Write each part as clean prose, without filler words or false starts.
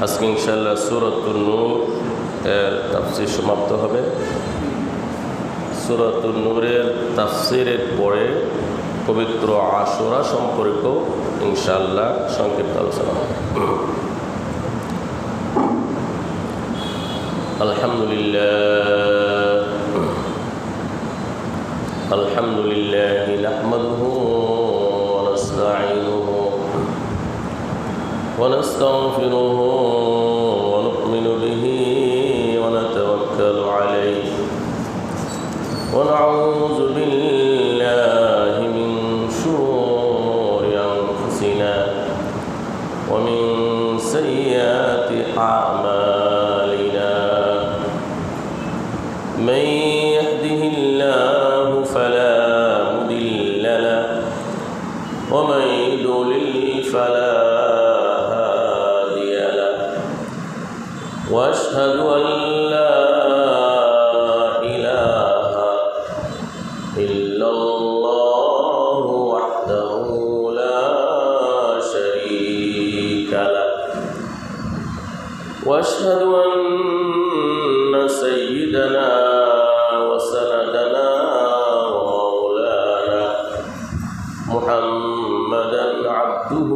আজকে ইনশাআল্লাহ সূরাতুন নূর এর তাফসীর সমাপ্ত হবে। সূরাতুন নূরের তাফসীরের পরে পবিত্র আশুরা সম্পর্ক ইনশাআল্লাহ সংক্ষিপ্ত আলোচনা হবে। আলহামদুলিল্লাহ নাহমাদুহু ওয়া নাস্তাঈনুহু ওয়া নাস্তাগফিরুহু ওয়া নু'মিনু বিহি ওয়া নাতাওয়াক্কালু আলাইহি ওয়া না'উযু বিল্লাহি মিন শুরুরি আনফুসিনা ওয়া মিন সাইয়্যাতি আ'মালিনা من يهده الله فلا مضل له ومن يضلل فلا هادي له واشهد ان لا اله الا الله وحده لا شريك له واشهد ان سيدنا محمدا عبده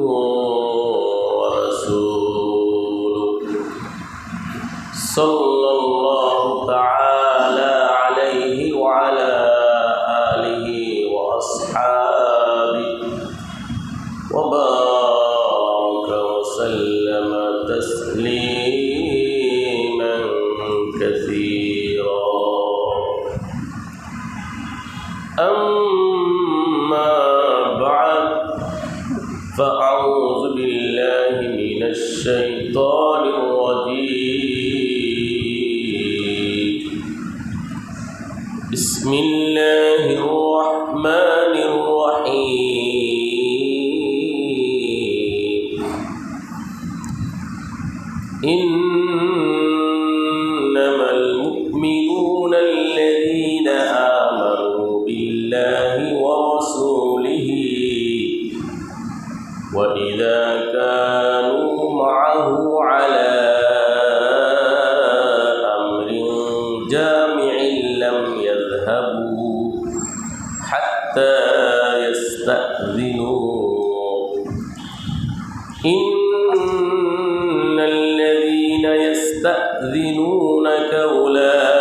ورسوله صلى الله تعالى عليه وعلى آله وأصحابه وبارك وسلم تسليما كثيرا. أما فأعوذ بالله من الشيطان الرجيم. بسم الله الرحمن الرحيم. إنما المؤمنون الذين آمنوا بالله ورسوله وإذا كانوا معه على أمر جامع لم يذهبوا حتى يستأذنوه إن الذين يستأذنونك أولئك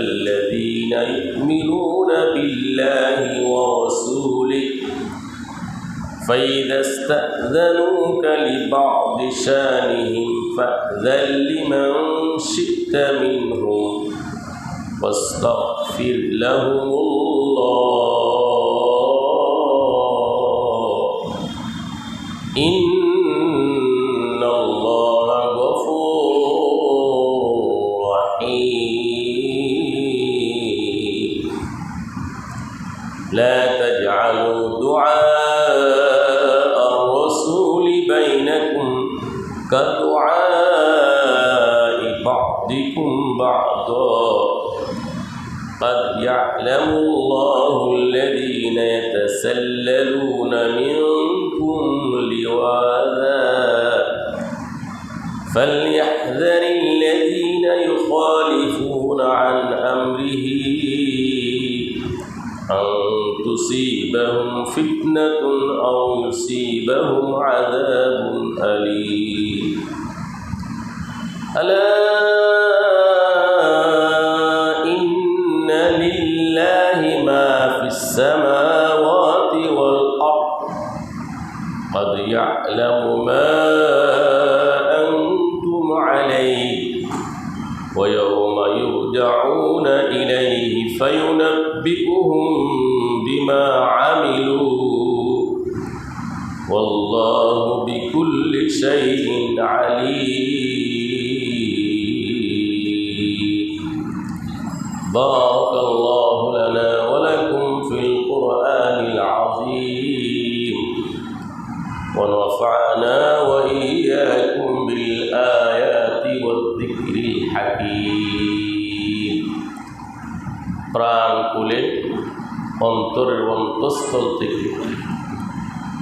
الذين يؤمنون بالله ورسوله فإذا استأذنوك لبعض شانهم فأذن لمن شئت منهم واستغفر لهم الله إن الله غفور رحيم. لا تجعلوا دعاء الرسول بينكم كدعاء بعضكم بعضا قد يعلم الله الذين يتسللون منكم لواذا فليحذر الذين يخالفون عن أمره أن تصيبهم فتنة أو يصيبهم عذاب أليم. ألا إن لله ما في السماوات والأرض قد يعلم ما أنتم عليه ويوم يرجعون إليه فينبئهم بما عملوا والله بكل شيء عليم. بارك الله لنا ولكم في القرآن العظيم ونفعنا وإياكم بالآيات والذكر الحكيم. প্রাণ খুলে অন্তরের অন্তঃস্থল থেকে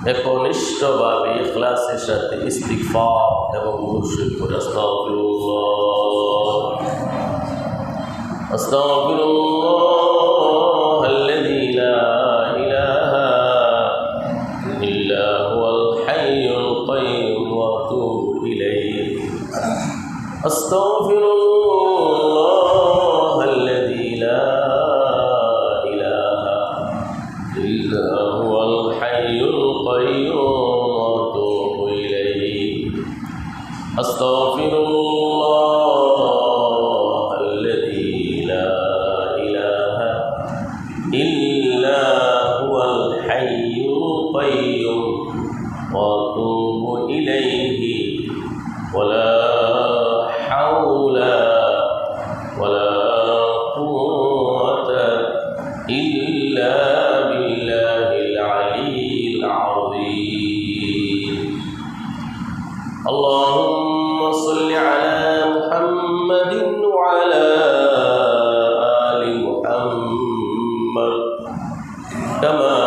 একনিষ্ঠভাবে ইখলাসের সাথে ইস্তিগফার এবং মুশরিক করে আস্তাগফিরুল্লাহ আস্তাগফিরুল্লাহ আল্লাযী লা ইলাহা ইল্লা হুয়াল হাইয়ুল কাইয়্যুম ওয়া আতুবু ইলাইহি আস্তাগফিরুল্লাহ আল্লাযী লা ইলাহা ইল্লা হুয়াল হাইয়ুল কাইয়্যুম ওয়া আতুবু ইলাইহি আস্তাগফিরুল্লাহ আল্লাযী লা ইলাহা ইল্লা হুয়াল হাইয়ুল কাইয়্যুম ওয়া আতুবু ইলাইহি ওয়ালা হাওলা ওয়ালা কুওয়াতা ইল্লা বিল্লাহিল আলিয়্যিল আযীম আল্লাহুম্মা সাল্লি আলা মুহাম্মাদিন ওয়া আলা আলি মুহাম্মাদ কামা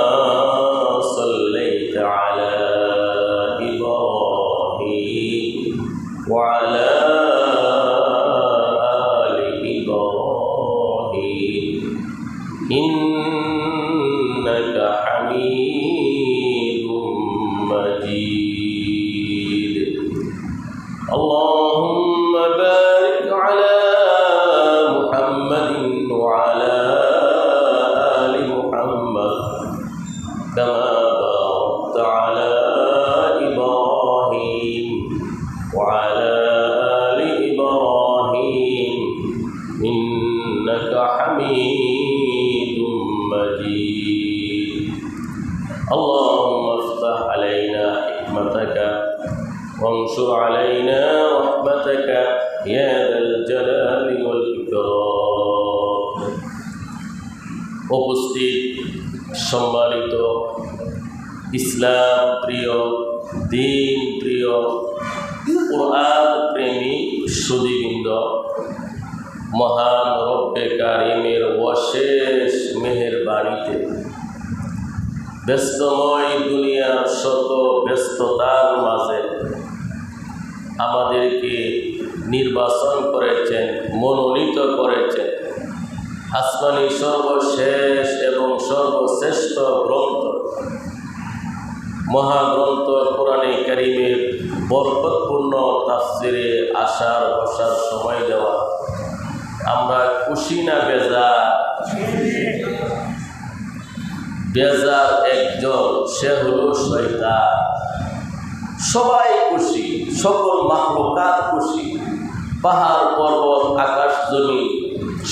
সাল্লাইতা আলা ইব্রাহিম ওয়া আলা আলি ইব্রাহিম ইন্নাকা হামিদুম মাজিদ اللهم بارك على محمد وعلى آل محمد كما باركت على إبراهيم وعلى آل إبراهيم إنك حميد مجيد اللهم افتح علينا حكمتك وانشر علينا رحمتك يا ذا الجلال والإكرام উপস্থিত সম্মানিত ইসলাম প্রিয় দিন প্রিয় কুরআন প্রেমী সুধীবৃন্দ মহান রব্বে কারিমের অশেষ মেহেরবানিতে ব্যস্তময় দুনিয়ার শত ব্যস্ততার মাঝে আমাদেরকে নির্বাচন করেছেন, মনোনীত করেছেন আসমানি সর্বশেষ এবং সর্বশ্রেষ্ঠ গ্রন্থ মহাগ্রন্থ কোরআনে কারিমের বরকতপূর্ণ তাফসিরে আসার বসার সময় দেওয়া। আমরা খুশি না বেজার? বেজার একজন, সে হলো শয়তান। সবাই খুশি, সকল মাখলুকাত খুশি, পাহাড় পর্বত আকাশ জমি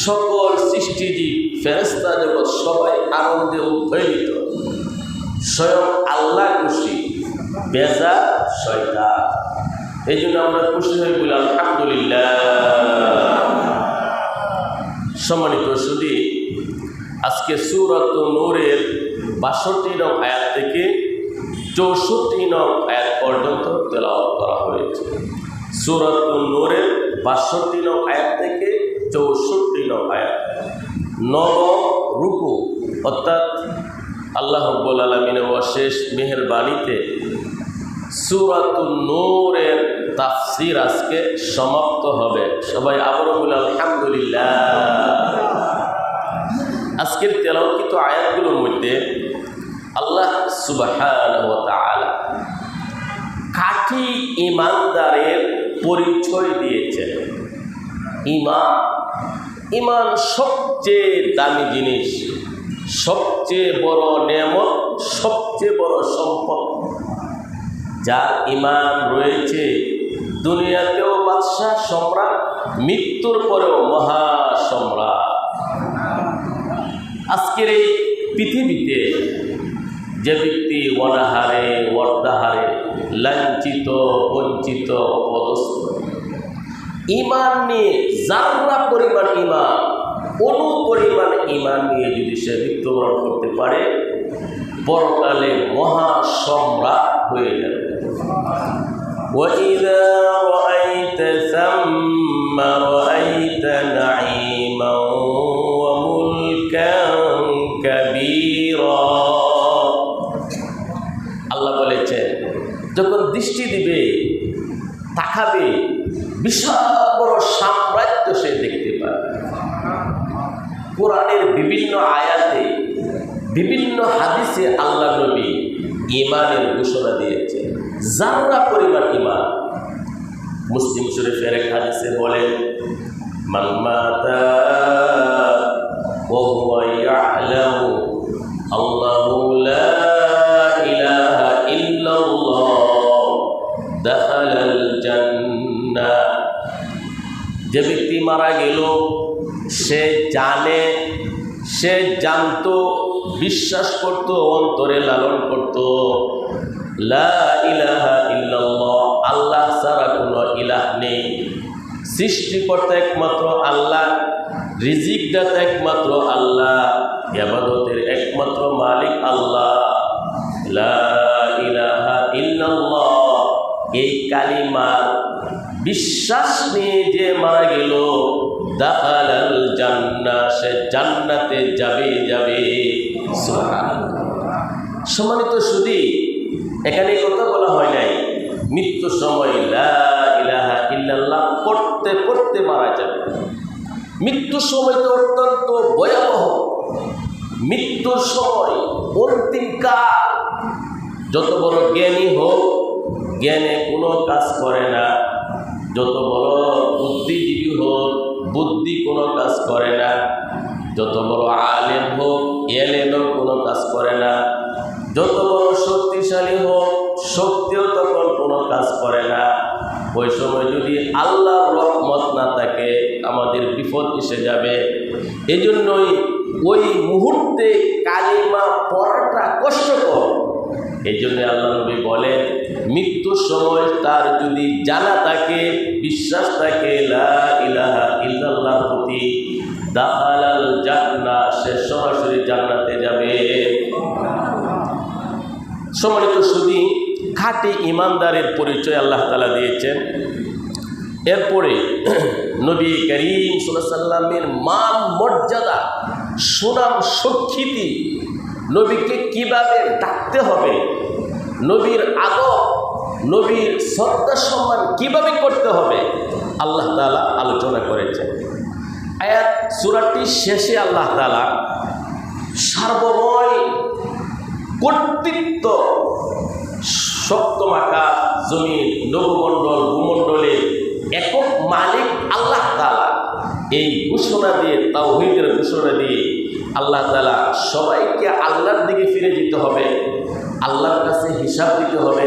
সকল সৃষ্টিজীব ফেরেশতা জগৎ সবাই আনন্দে উদ্বেলিত। স্বয়ং আল্লাহ খুশি, বেজার শয়তান। এই জন্য আমরা খুশি হয়ে বলি আলহামদুলিল্লাহ। সম্মানিত সুধী, আজকে সূরাত নূরের 62 নং আয়াত থেকে 64 নং আয়াত পর্যন্ত তেলাওয়াত করা হয়েছে। সূরাত নূরের 62 নং আয়াত থেকে 64 নং আয়াত। নবম রুকু অর্থাৎ আল্লাহ রাব্বুল আলামিনের অশেষ মেহেরবানিতে সূরাত নূরের তাফসীর আজকে সমাপ্ত হবে। সবাই আবারও বলি আলহামদুলিল্লাহ। আজকের তেলাওয়াতকৃত আয়াতগুলোর মধ্যে আল্লাহ সুবহানাহু ওয়া তাআলা খাঁটি ঈমানদারের পরিচয় দিয়েছেন। ঈমান সবচেয়ে দামি জিনিস, সবচেয়ে বড় নেয়ামত, সবচেয়ে বড় সম্পদ। যার ঈমান রয়েছে দুনিয়াতেও বাদশাহ সম্রাট, মৃত্যুর পরেও মহাসম্রাট। আজকের এই পৃথিবীতে যে ব্যক্তি অনাহারে অর্ধাহারে লাঞ্ছিত বঞ্চিত অপদস্থ, ঈমান নিয়ে যারা পরিমাণ ঈমান, অনুপরিমাণ ঈমান নিয়ে যদি সে মৃত্যুবরণ করতে পারে, পরকালে মহাসম্রাট হয়ে যাবে। وَإِذَا رَأَيْتَ ثَمَّ رَأَيْتَ نَعِيمًا وَمُلْكًا كَبِيرًا। আল্লাহ দৃষ্টি দিবে, তাকাবে, বিশাল বড় সাম্রাজ্য সে দেখতে পাবে। কোরআনের বিভিন্ন আয়াতে, বিভিন্ন হাদিসে আল্লাহ নবী ঈমানের ঘোষণা দিয়েছে, যারা পরিমাণ ঈমান। মুসলিম শরীফের এক হাদিসে বলেন, মান মাতা ওয়া হুয়া ইয়ালামু আল্লাহু লা ইলাহা ইল্লাল্লাহ দাখালাল জান্নাহ। যে ব্যক্তি মারা গেল, সে জানে, সে জানতো, বিশ্বাস করত, অন্তরে লালন করত, লা ইলাহা ইল্লাল্লাহ, আল্লাহ ছাড়া কোনো ইলাহ নেই, সৃষ্টিকর্তা একমাত্র আল্লাহ, রিজিক দাতা একমাত্র আল্লাহ, ইবাদতের একমাত্র মালিক আল্লাহ, লা ইলাহা ইল্লাল্লাহ, এই কালিমার বিশ্বাস নিয়ে যে মারা গেল, দাখালাল জান্নাহ, সে জান্নাতে যাবে। সুবহানাল্লাহ। সম্মানিত সুধী, এখানে কথা বলা হয় নাই মৃত্যুর সময় লা ইলাহা ইল্লাল্লাহ পড়তে পড়তে মারা যাবে। মৃত্যুর সময় তো অত্যন্ত ভয়াবহ। মৃত্যুর সময় অন্তিম কাল, যত বড় জ্ঞানী হোক, জ্ঞানে কোনো কাজ করে না, যত বড় বুদ্ধিজীবী হোক, বুদ্ধি কোনো কাজ করে না, যত বড় আলেম হোক, এলেমেও কোনো কাজ করে না, যত বড় শক্তিশালী হোক, শক্তিও তখন কোনো কাজ করে না। ওই সময় যদি আল্লাহর রহমত না থাকে, আমাদের বিপদ এসে যাবে। এই জন্যই ওই মুহূর্তে কালিমা পড়াটা কষ্টকর। এই জন্য আল্লাহ নবী বলেন, মৃত্যুর সময় তার যদি জানা থাকে, বিশ্বাস থাকে লা ইলাহা ইল্লাল্লাহর প্রতি, দাখালাল জান্নাহ, সে সরাসরি জান্নাতে যাবে। সম্মানিত সুধী, খাঁটি ইমানদারের পরিচয় আল্লাহ তাআলা দিয়েছেন। এরপরে নবী করিম সাল্লাল্লাহু আলাইহি ওয়াসাল্লামের মান মর্যাদা, সুনাম স্বীকৃতি, নবীকে কিভাবে ডাকতে হবে, নবীর আদব, নবীর শ্রদ্ধা সম্মান কিভাবে করতে হবে, আল্লাহ তাআলা আলোচনা করেছেন। আয়াত সূরাটির শেষে আল্লাহ তাআলা সার্বময় কর্তৃত্ব, সপ্তম আকাশ, জমিন, নবমণ্ডল, ভূমণ্ডলের একক মালিক আল্লাহ তাআলা, এই ঘোষণা দিয়ে, তাওহীদের ঘোষণা দিয়ে আল্লাহ তাআলা সবাইকে আল্লাহর দিকে ফিরে যেতে হবে, আল্লাহর কাছে হিসাব দিতে হবে,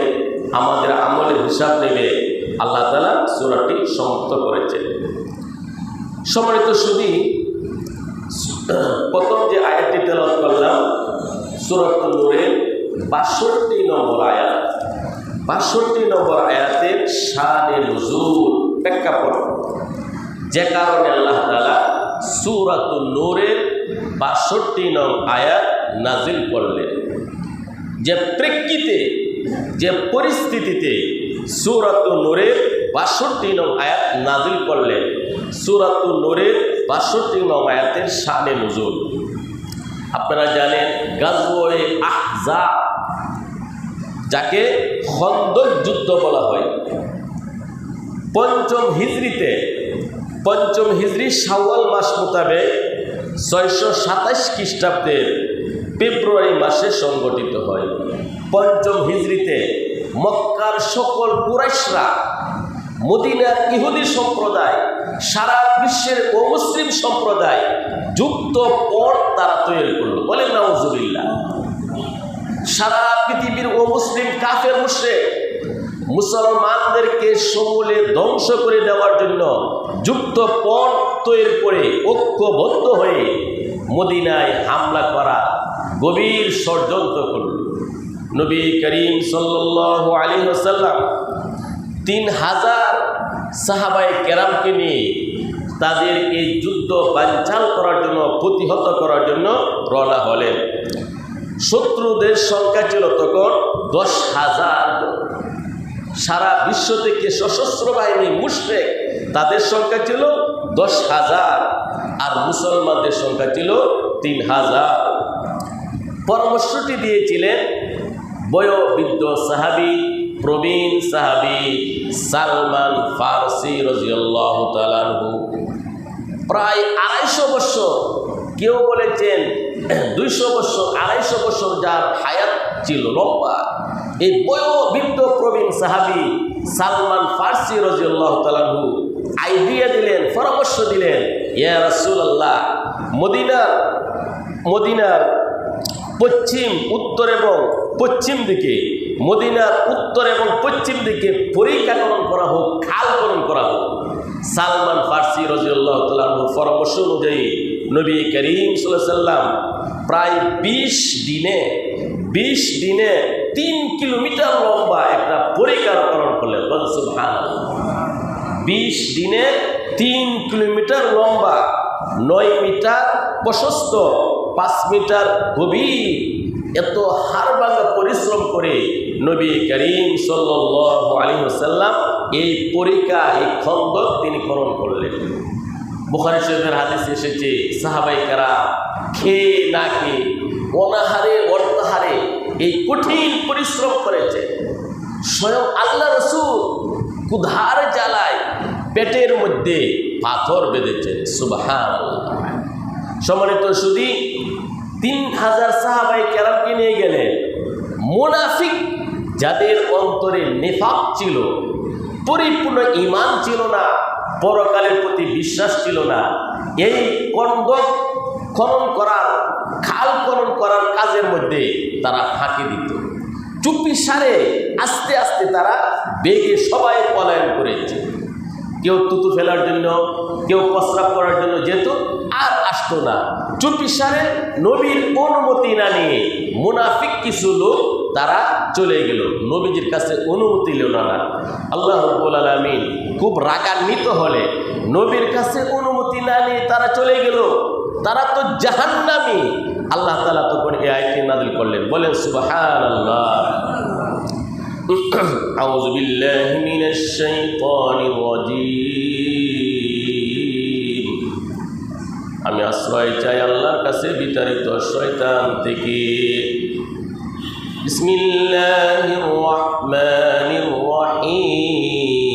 আমাদের আমলের হিসাব নেবে। আল্লাহ তাআলা সূরাটি সমাপ্ত করেছেন। সম্মানিত সুধী, প্রথম যে আয়াতটি তেলাওয়াত করলাম, সূরাতুন নূরের ৬২ নম্বর আয়াত। ৬২ নম্বর আয়াতের শানে নুজুল, প্রেক্ষাপট, যে কারণে আল্লাহ তাআলা সূরাতুন নূরের ৬২ নং আয়াত নাজিল করলেন, যে প্রেক্ষিতে, যে পরিস্থিতিতে সূরাতুন নূরের ৬২ নং আয়াত নাজিল করলেন। সূরাতুন নূরের ৬২ নং আয়াতের শানে নুজুল। আপনারা জানেন গাজওয়ে আহজাব, যাকে খন্দক যুদ্ধ বলা হয়, পঞ্চম হিজরি শাওয়াল মাস মোতাবেক ৬২৭ খ্রিস্টাব্দের ফেব্রুয়ারি মাসে সংগঠিত হয়। পঞ্চম হিজরিতে মক্কার সকল কুরাইশরা, মদিনার ইহুদি সম্প্রদায়, সারা বিশ্বের অমুসলিম সম্প্রদায় যুক্ত পথ তারা তৈরি করল। বলেন নাউজুবিল্লাহ। সারা পৃথিবীর অমুসলিম কাফের মুশরিক মুসলমানদেরকে সমূলে ধ্বংস করে দেওয়ার জন্য যুক্ত পথ তৈরি করে ঐক্যবদ্ধ হয়ে মদিনায় হামলা করা গভীর ষড়যন্ত্র করল। নবী করিম সাল্লাল্লাহু আলাইহি ওয়াসাল্লাম ৩,০০০ সাহাবায়ে কেরামকে নিয়ে তাদের এই যুদ্ধ বানচাল করার জন্য, প্রতিহত করার জন্য রওনা হলেন। শত্রুদের সংখ্যা ছিল তখন ১০,০০০। সারা বিশ্ব থেকে সশস্ত্র বাহিনী মুশরিক, তাদের সংখ্যা ছিল ১০,০০০, আর মুসলমানদের সংখ্যা ছিল ৩,০০০। পরামর্শটি দিয়েছিলেন বয়োবৃদ্ধ সাহাবী প্রবীণ সাহাবী সালমান ফারসি রাদিয়াল্লাহু তাআলা আনহু প্রায় 250 বছর, কেউ বলেছেন 200 বছর, 250 বছর যার হায়াত ছিল লম্বা, এই বয়োবৃদ্ধ প্রবীণ সাহাবী সালমান ফারসি রাদিয়াল্লাহু তাআলা আনহু আইডিয়া দিলেন, পরামর্শ দিলেন, ইয়া রাসূলুল্লাহ, মদিনার পশ্চিম, উত্তর এবং পশ্চিম দিকে, মদিনার উত্তর এবং পশ্চিম দিকে পরিকাঠামো করা হোক, খাল খনন করা হোক। সালমান ফারসি রাদিয়াল্লাহু তাআলা আনহুর পরামর্শ অনুযায়ী নবী করিম সাল্লাল্লাহু আলাইহি ওয়াসাল্লাম প্রায় 20 দিনে 3 কিলোমিটার লম্বা একটা পরিকাঠামো করলেন। সুবহানাল্লাহ। 20 দিনে 3 কিলোমিটার লম্বা, 9 মিটার প্রশস্ত, 5 মিটার গভীর, এত হাড়ভাঙা পরিশ্রম করে নবী করিম সাল্লাল্লাহু আলাইহি ওয়াসাল্লাম এই খন্দক তিনি খনন করলেন। বুখারী শরীফের হাদিসে এসেছে, সাহাবায়ে কেরাম খেয়ে না খেয়ে, অনাহারে অর্ধাহারে এই কঠিন পরিশ্রম করেছে। স্বয়ং আল্লাহ রাসূল ক্ষুধার জ্বালায় পেটের মধ্যে পাথর বেঁধেছেন। সুবহানাল্লাহ। সম্মানিত সুধী, 3000 সাহাবায়ে কেরামকে নিয়ে গেলেন। মুনাফিক যাদের অন্তরে নিফাক ছিল, পরিপূর্ণ ঈমান ছিল না, পরকালের প্রতি বিশ্বাস ছিল না, এই খন্দক খনন করার, খাল খনন করার কাজের মধ্যে তারা ফাঁকি দিত। চুপি সারে আস্তে আস্তে তারা বেগে সবাই পলায়ন করেছে। কেউ তুতু ফেলার জন্য, কেউ প্রস্রাব করার জন্য যেত, আর আসতো না। চুপি সারে নবীর অনুমতি না নিয়ে মুনাফিক কিছু লোক তারা চলে গেল, নবীজির কাছে অনুমতি নিল না। আল্লাহ রাব্বুল আলামিন খুব রাগান্বিত হলে নবীর কাছে অনুমতি না নিয়ে তারা চলে গেল, তারা তো জাহান্নামী। আল্লাহ তাআলা তখন এই আয়াতটি নাযিল করলেন। বলেন সুবহানাল্লাহ। আউযু বিল্লাহি মিনাশ শাইতানির রাজীম। আমি আশ্রয় চাই আল্লাহর কাছে বিতাড়িত শয়তান থেকে। বিসমিল্লাহির রহমানির রহিম।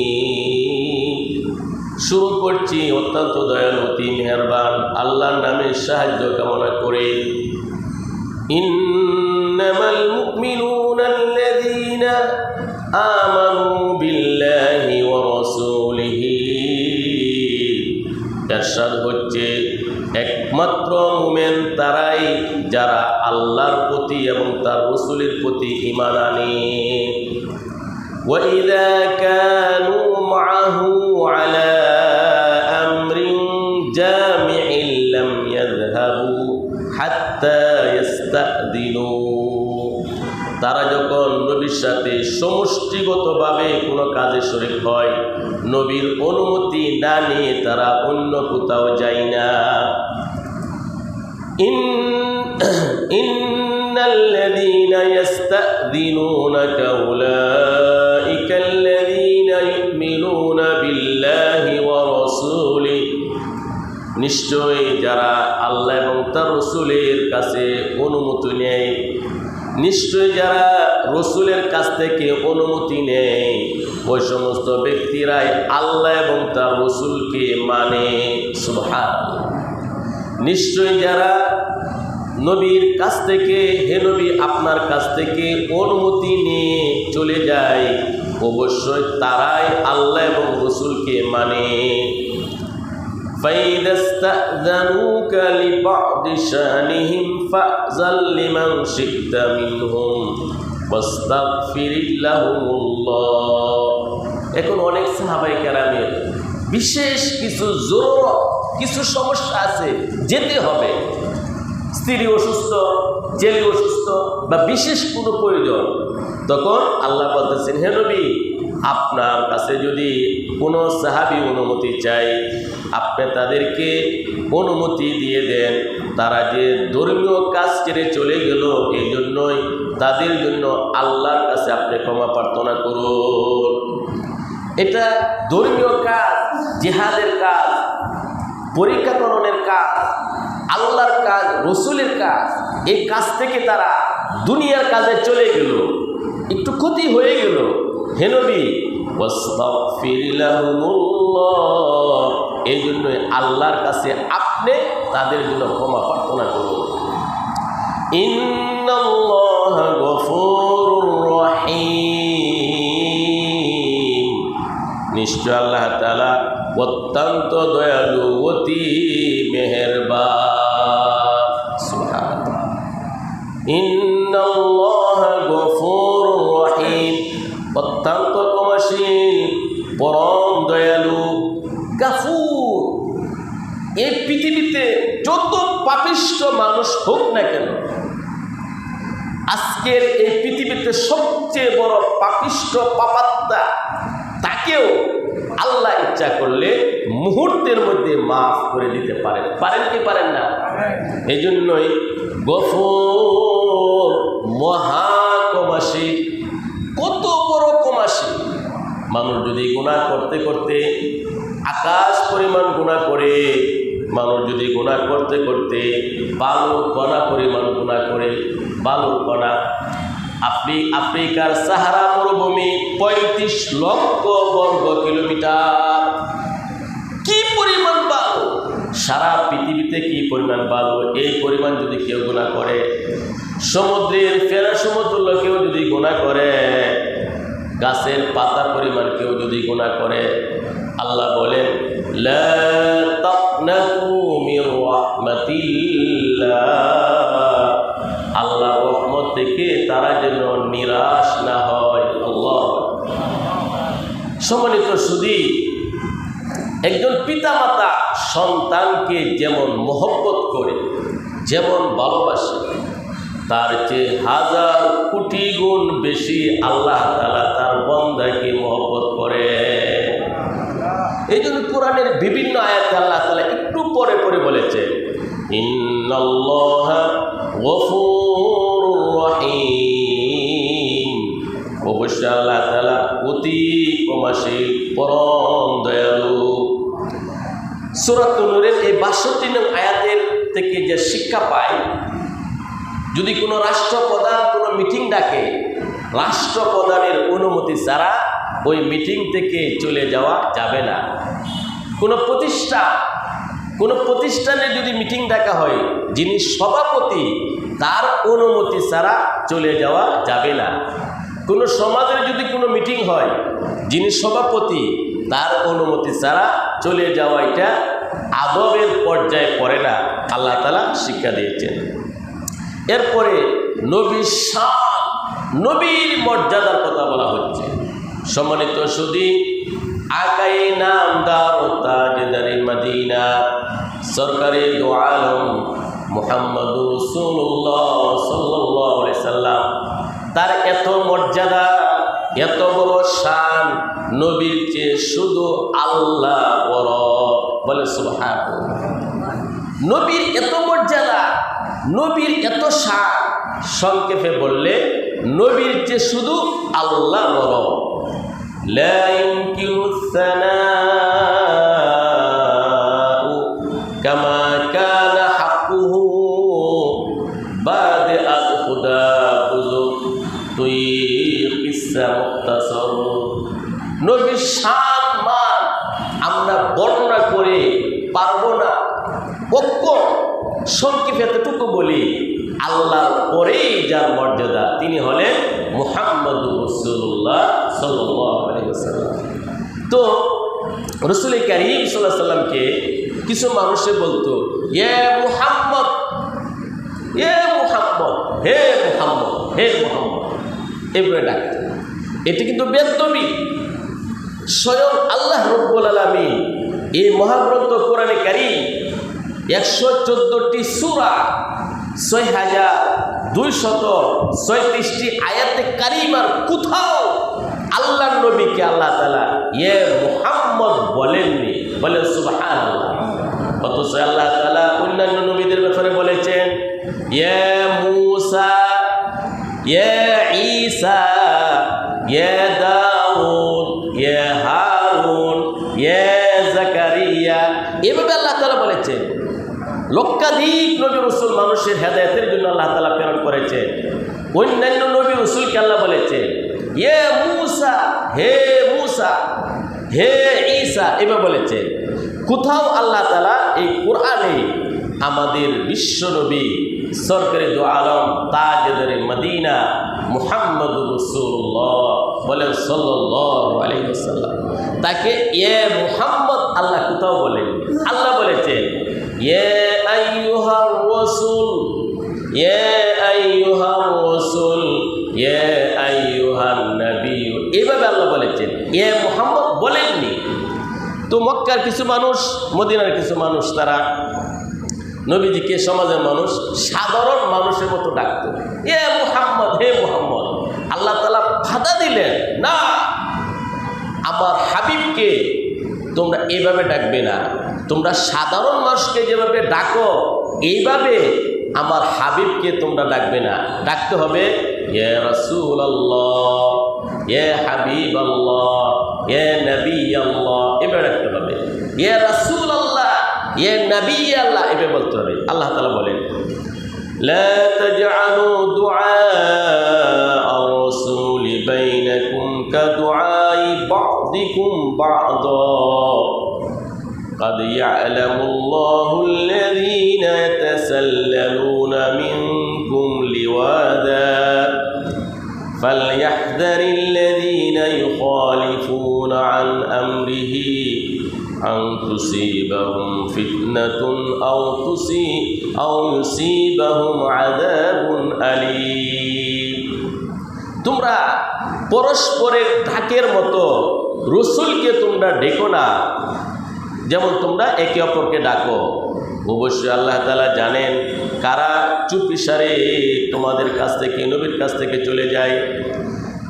শুরু করছি অত্যন্ত দয়ালু, অতি মেহেরবান আল্লাহর নামে সাহায্য কামনা করে। ইন্নামাল মুমিনুনা আল্লাযীনা আমানু বিল্লাহি ওয়া রাসূলিহি। ইরশাদ হচ্ছে, একমাত্র মুমিন তারাই যারা আল্লাহর প্রতি এবং তার রাসূলের প্রতি ঈমান আনে। ওয়া ইযা কানু মাআহু আলা আমরিন জামি'in লাম ইয়াযহাবু হাত্তা ইস্তাদিনু। তারা যখন নবীর সাথে সমষ্টিগতভাবে কোনো কাজে শরীক হয়, নবীর অনুমতি না নিয়ে তারা অন্য কোথাও যায় না। ইন্নাল্লাযীনা ইস্তাদিনুনাকা উলাইকাল্লাযীনা ইউমিনুনা বিল্লাহি ওয়া রাসূলিহি। নিশ্চয়ই যারা আল্লাহ এবং তার রাসূলের কাছে অনুমতি নেয়, নিশ্চয় যারা রসুলের কাছ থেকে অনুমতি নেয়, ওই সমস্ত ব্যক্তিরাই আল্লাহ এবং তার রসুলকে মানে। সুবহানাল্লাহ। নিশ্চয় যারা নবীর কাছ থেকে, হে নবী আপনার কাছ থেকে অনুমতি নিয়ে চলে যায়, অবশ্যই তারাই আল্লাহ এবং রসুলকে মানে। فإذا استأذنوك لبعض شأنهم فأذن لمن شئت منهم واستغفر لهم الله। এখন অনেক সাহাবায়ে কেরামের বিশেষ কিছু জরুরত, কিছু সমস্যা আছে, যেতে হবে। স্ত্রী অসুস্থ, ছেলে অসুস্থ বা বিশেষ কোনো প্রয়োজন, তখন আল্লাহ বলতেছেন, হে নবী আপনার কাছে যদি কোনো সাহাবী অনুমতি চায়, আপনি তাদেরকে অনুমতি দিয়ে দেন। তারা যে ধর্মীয় কাজ ছেড়ে চলে গেল, এই জন্যই তাদের জন্য আল্লাহর কাছে আপনি ক্ষমা প্রার্থনা করুন। এটা ধর্মীয় কাজ, জিহাদের কাজ, পরীক্ষা করণের কাজ, আল্লাহর কাজ, রসুলের কাজ। এই কাজ থেকে তারা দুনিয়ার কাজে চলে গেল, একটু ক্ষতি হয়ে গেল, হে নবী ওয়াস্তাগফির লাহুমুল্লাহ, এই জন্যই আল্লাহর কাছে আপনি তাদের জন্য ক্ষমা প্রার্থনা করুন। ইন্নাল্লাহা গফুরুর রহিম, নিশ্চয় আল্লাহ তাআলা অত্যন্ত দয়ালু অতি মেহেরবান। সুবহানাল্লাহ। ইন্নাল্লাহা গফুরুর রহিম, অত্যন্ত ক্ষমাশীল, পরম দয়ালু। গাফুর, এই পৃথিবীতে যত পাপিষ্ঠ মানুষ হোক না কেন, আজকের এই পৃথিবীতে সবচেয়ে বড় পাপিষ্ঠ পাপাত্মা, তাকেও আল্লাহ ইচ্ছা করলে মুহূর্তের মধ্যে মাফ করে দিতে পারেন। পারেন কি পারেন না? এই জন্যই গফুর, মহা ক্ষমাশীল। কত বড় ক্ষমাশীল! মানুষ যদি গুনাহ করতে করতে আকাশ পরিমাণ গুনাহ করে, মানুষ যদি গুনাহ করতে করতে বালুর কণা পরিমাণ গুনাহ করে, বালুর কণা, আফ্রিকার সাহারা মরুভূমি 35 লক্ষ বর্গ কিলোমিটার, কি পরিমাণ বালু! সারা পৃথিবীতে কি পরিমাণ বালু! এই পরিমাণ যদি কেউ গুনাহ করে, সমুদ্রের ফেরা সমতুল্য কেউ যদি গুনাহ করে, গাছের পাতা পরিমাণ কেউ যদি গুনাহ করে, আল্লাহ বলেন লা তাকনাতু মির রাহমাতিল্লাহ, আল্লাহর রহমত থেকে তারা যেন নিরাশ না হয়। আল্লাহ। সম্মানিত সুধী, একজন পিতামাতা সন্তানকে যেমন মহব্বত করে, যেমন ভালোবাসে, তার চেয়ে হাজার কোটি গুণ বেশি আল্লাহ তাআলা তার বান্দাকে মহব্বত করে। এই জন্য কোরআনের বিভিন্ন আয়াতে আল্লাহ তাআলা একটু পরে পরে বলেছে ইন্নাল্লাহা গফুরুর রহিম, অবশ্যই আল্লাহ তাআলা অতি ক্ষমাশীল, পরম দয়ালু। সূরা নূরের এই 62 নং আয়াতের থেকে যে শিক্ষা পায়, যদি কোনো রাষ্ট্রপ্রধান কোনো মিটিং ডাকে, রাষ্ট্রপ্রধানের অনুমতি ছাড়া ওই মিটিং থেকে চলে যাওয়া যাবে না। কোনো প্রতিষ্ঠানে যদি মিটিং ডাকা হয়, যিনি সভাপতি তার অনুমতি ছাড়া চলে যাওয়া যাবে না। কোনো সমাজের যদি কোনো মিটিং হয়, যিনি সভাপতি তার অনুমতি ছাড়া চলে যাওয়া এটা আদবের পর্যায়ে পড়ে না, আল্লাহ তাআলা শিক্ষা দিয়েছেন। এরপরে নবীর শান, নবীর মর্যাদার কথা বলা হচ্ছে। সম্মানিত সুধী, আকাই নামদার তাজদারে মদিনা সরকারে দো আলম মুহাম্মদুর রাসূলুল্লাহ সাল্লাল্লাহু আলাইহি সাল্লাম, তার এত মর্যাদা, এত বড় শান, নবীর চেয়ে শুধু আল্লাহ বড়। বলে সুবহানাল্লাহ। নবীর এত মর্যাদা, নবীর এত শান, সংক্ষেপে বললে নবীর চেয়ে শুধু আল্লাহ বড়। লা ইউমকিনু সানাউ কামা কানা হাক্কুহু বাদ আজ খুদা বুজু তুই কিসসা মুখতাসর। নবীর শান মান আমরা বর্ণনা করে পারবো না। সংক্ষেপে এতটুকু বলি, আল্লাহর পরেই যার মর্যাদা তিনি হলেন মুহাম্মদুর রাসূলুল্লাহ সাল্লাল্লাহু আলাইহি ওয়াসাল্লাম। তো রাসূল কারীম সাল্লাল্লাহু আলাইহি ওয়াসাল্লামকে কিছু মানুষে বলতো ইয়ে মুহাম্মদ, হে মুহাম্মদ, হে মুহাম্মদ, হে মুহাম্মদ, এভাবে ডাকতো। এটি কিন্তু বেদবি। স্বয়ং আল্লাহ রাব্বুল আলামিন এই মহাগ্রন্থ কোরআনে কারীম 114টি সূরা 6236টি আয়াতে কারিমার কোথাও আল্লাহর নবীকে আল্লাহ তাআলা ইয়ে মুহাম্মদ বলেননি। বলেন সুবহানাল্লাহ। অথচ আল্লাহ তাআলা অন্যান্য নবীদের ব্যাপারে বলেছেন ইয়ে মূসা, ইয়ে ঈসা, ইয়ে দাউদ, ইয়ে হারুন, ইয়ে জাকারিয়া, এভাবে আল্লাহ তাআলা বলেছেন। লক্ষাধিক নবী রাসূল মানুষের হেদায়েতের জন্য আল্লাহ তাআলা প্রেরণ করেছে। অন্যান্য নবী রাসূলকে আল্লাহ বলেছে ইয়ে মূসা, হে মূসা, হে ঈসা, এভাবে বলেছে। কোথাও আল্লাহ তাআলা এই কোরআনে আমাদের বিশ্বনবী সরকারি দু আলম তাজদার মদিনা মুহাম্মদুর রাসূলুল্লাহ বলেন সাল্লাল্লাহু আলাইহি ওয়াসাল্লাম, তাকে ইয়ে মুহাম্মদ আল্লাহ কোথাও বলেন। আল্লাহ বলেছেন ইয়ে আইয়ুহার রাসূল, ইয়ে আইয়ুহার রাসূল, ইয়ে আইয়ুহান নবী, এইভাবে আল্লাহ বলেছেন, ইয়ে মুহাম্মদ বলেননি। তো মক্কার কিছু মানুষ, মদিনার কিছু মানুষ, তারা নবীজিকে সমাজের মানুষ সাধারণ মানুষের মতো ডাকত, এ মুহাম্মদ, হে মুহাম্মদ। আল্লাহ তাআলা বাধা দিলেন, না, আমার হাবিবকে তোমরা এইভাবে ডাকবে না, তোমরা সাধারণ মানুষকে যেভাবে ডাকো এইভাবে আমার হাবিবকে তোমরা ডাকবে না, ডাকতে হবে ইয়া রাসূলুল্লাহ, ইয়া হাবিবাল্লাহ, ইয়া নবিয়াল্লাহ, এভাবে ডাকতে হবে। ইয়া রাসূলুল্লাহ, ইয়া নবিয়াল্লাহ, এভাবে বলতে হবে। আল্লাহ তাআলা বলেন লা তাজআলু দুআ আর-রাসূলি বাইনাকুম কাদুআই বা'দিকুম বা'দা قد يعلم الله الذين يتسللون منكم لواذا فليحذر الذين يخالفون عن أمره أن تصيبهم فتنة أو يصيبهم عذاب أليم। তোমরা পরস্পরের ঢাকের মতো রসুলকে তোমরা ডেকো না, যেমন তোমরা একে অপরকে ডাকো। অবশ্যই আল্লাহ তাআলা জানেন কারা চুপিসারে তোমাদের কাছ থেকে, নবীর কাছ থেকে চলে যায়,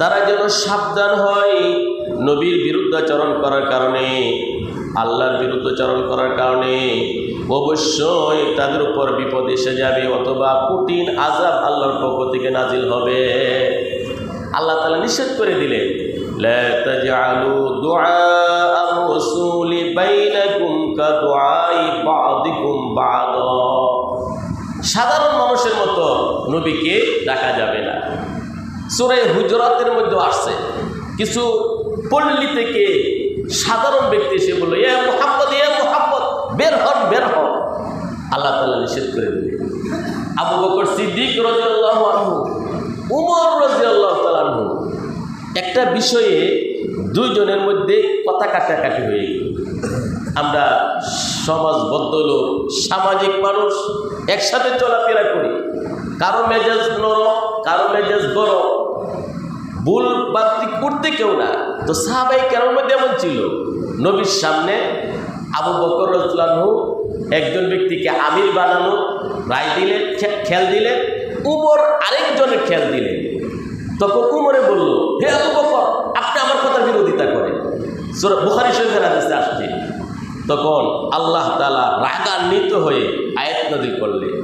তারা যেন সাবধান হয় নবীর বিরুদ্ধাচরণ করার কারণে, আল্লাহর বিরুদ্ধাচরণ করার কারণে অবশ্যই তাদের উপর বিপদ এসে যাবে, অথবা কঠিন আযাব আল্লাহর পক্ষ থেকে নাজিল হবে। আল্লাহ তাআলা নিষেধ করে দিলেন লা তাজআলু দুআ আর-রাসূলি বাইনাকুম কাদুআই বা'দিকুম বা'দা, সাধারণ মানুষের মতো নবীকে ডাকা যাবে না। সূরা হুজুরাতের মধ্যে আসছে, কিছু পল্লী থেকে সাধারণ ব্যক্তি এসে বলল ইয়া মুহাম্মদ, ইয়া মুহাম্মদ, বের হন, বের হন। আল্লাহ তাআলা নিষেধ করে দিলেন। আবু বকর সিদ্দিক রাদিয়াল্লাহু আনহু, উমর রাদিয়াল্লাহু তাআলা আনহু, একটা বিষয়ে দুইজনের মধ্যে কথা কাটাকাটি হয়ে গেল। আমরা সমাজবদ্ধ লোক, সামাজিক মানুষ, একসাথে চলাফেরা করি, কারো মেজাজ নরম, কারো মেজাজ গরম, ভুল বাতিল করতে কেউ না। তো সাহাবায়ে কেরামের মধ্যে এমন ছিল, নবীর সামনে আবু বকর রাদিয়াল্লাহু আনহু একজন ব্যক্তিকে আমির বানানো রায় দিলেন, খেয়াল দিলেন, উমর আরেকজনের খেয়াল দিলেন। তখন উমরে বলল, হে আবু বকর, আপনি আমার কথা বিরোধিতা করেন। সূরা বুখারী শরীফের হাদিসে আসছে। তখন আল্লাহ তাআলা রাগান্বিত হয়ে আয়াত নাযিল করলেন,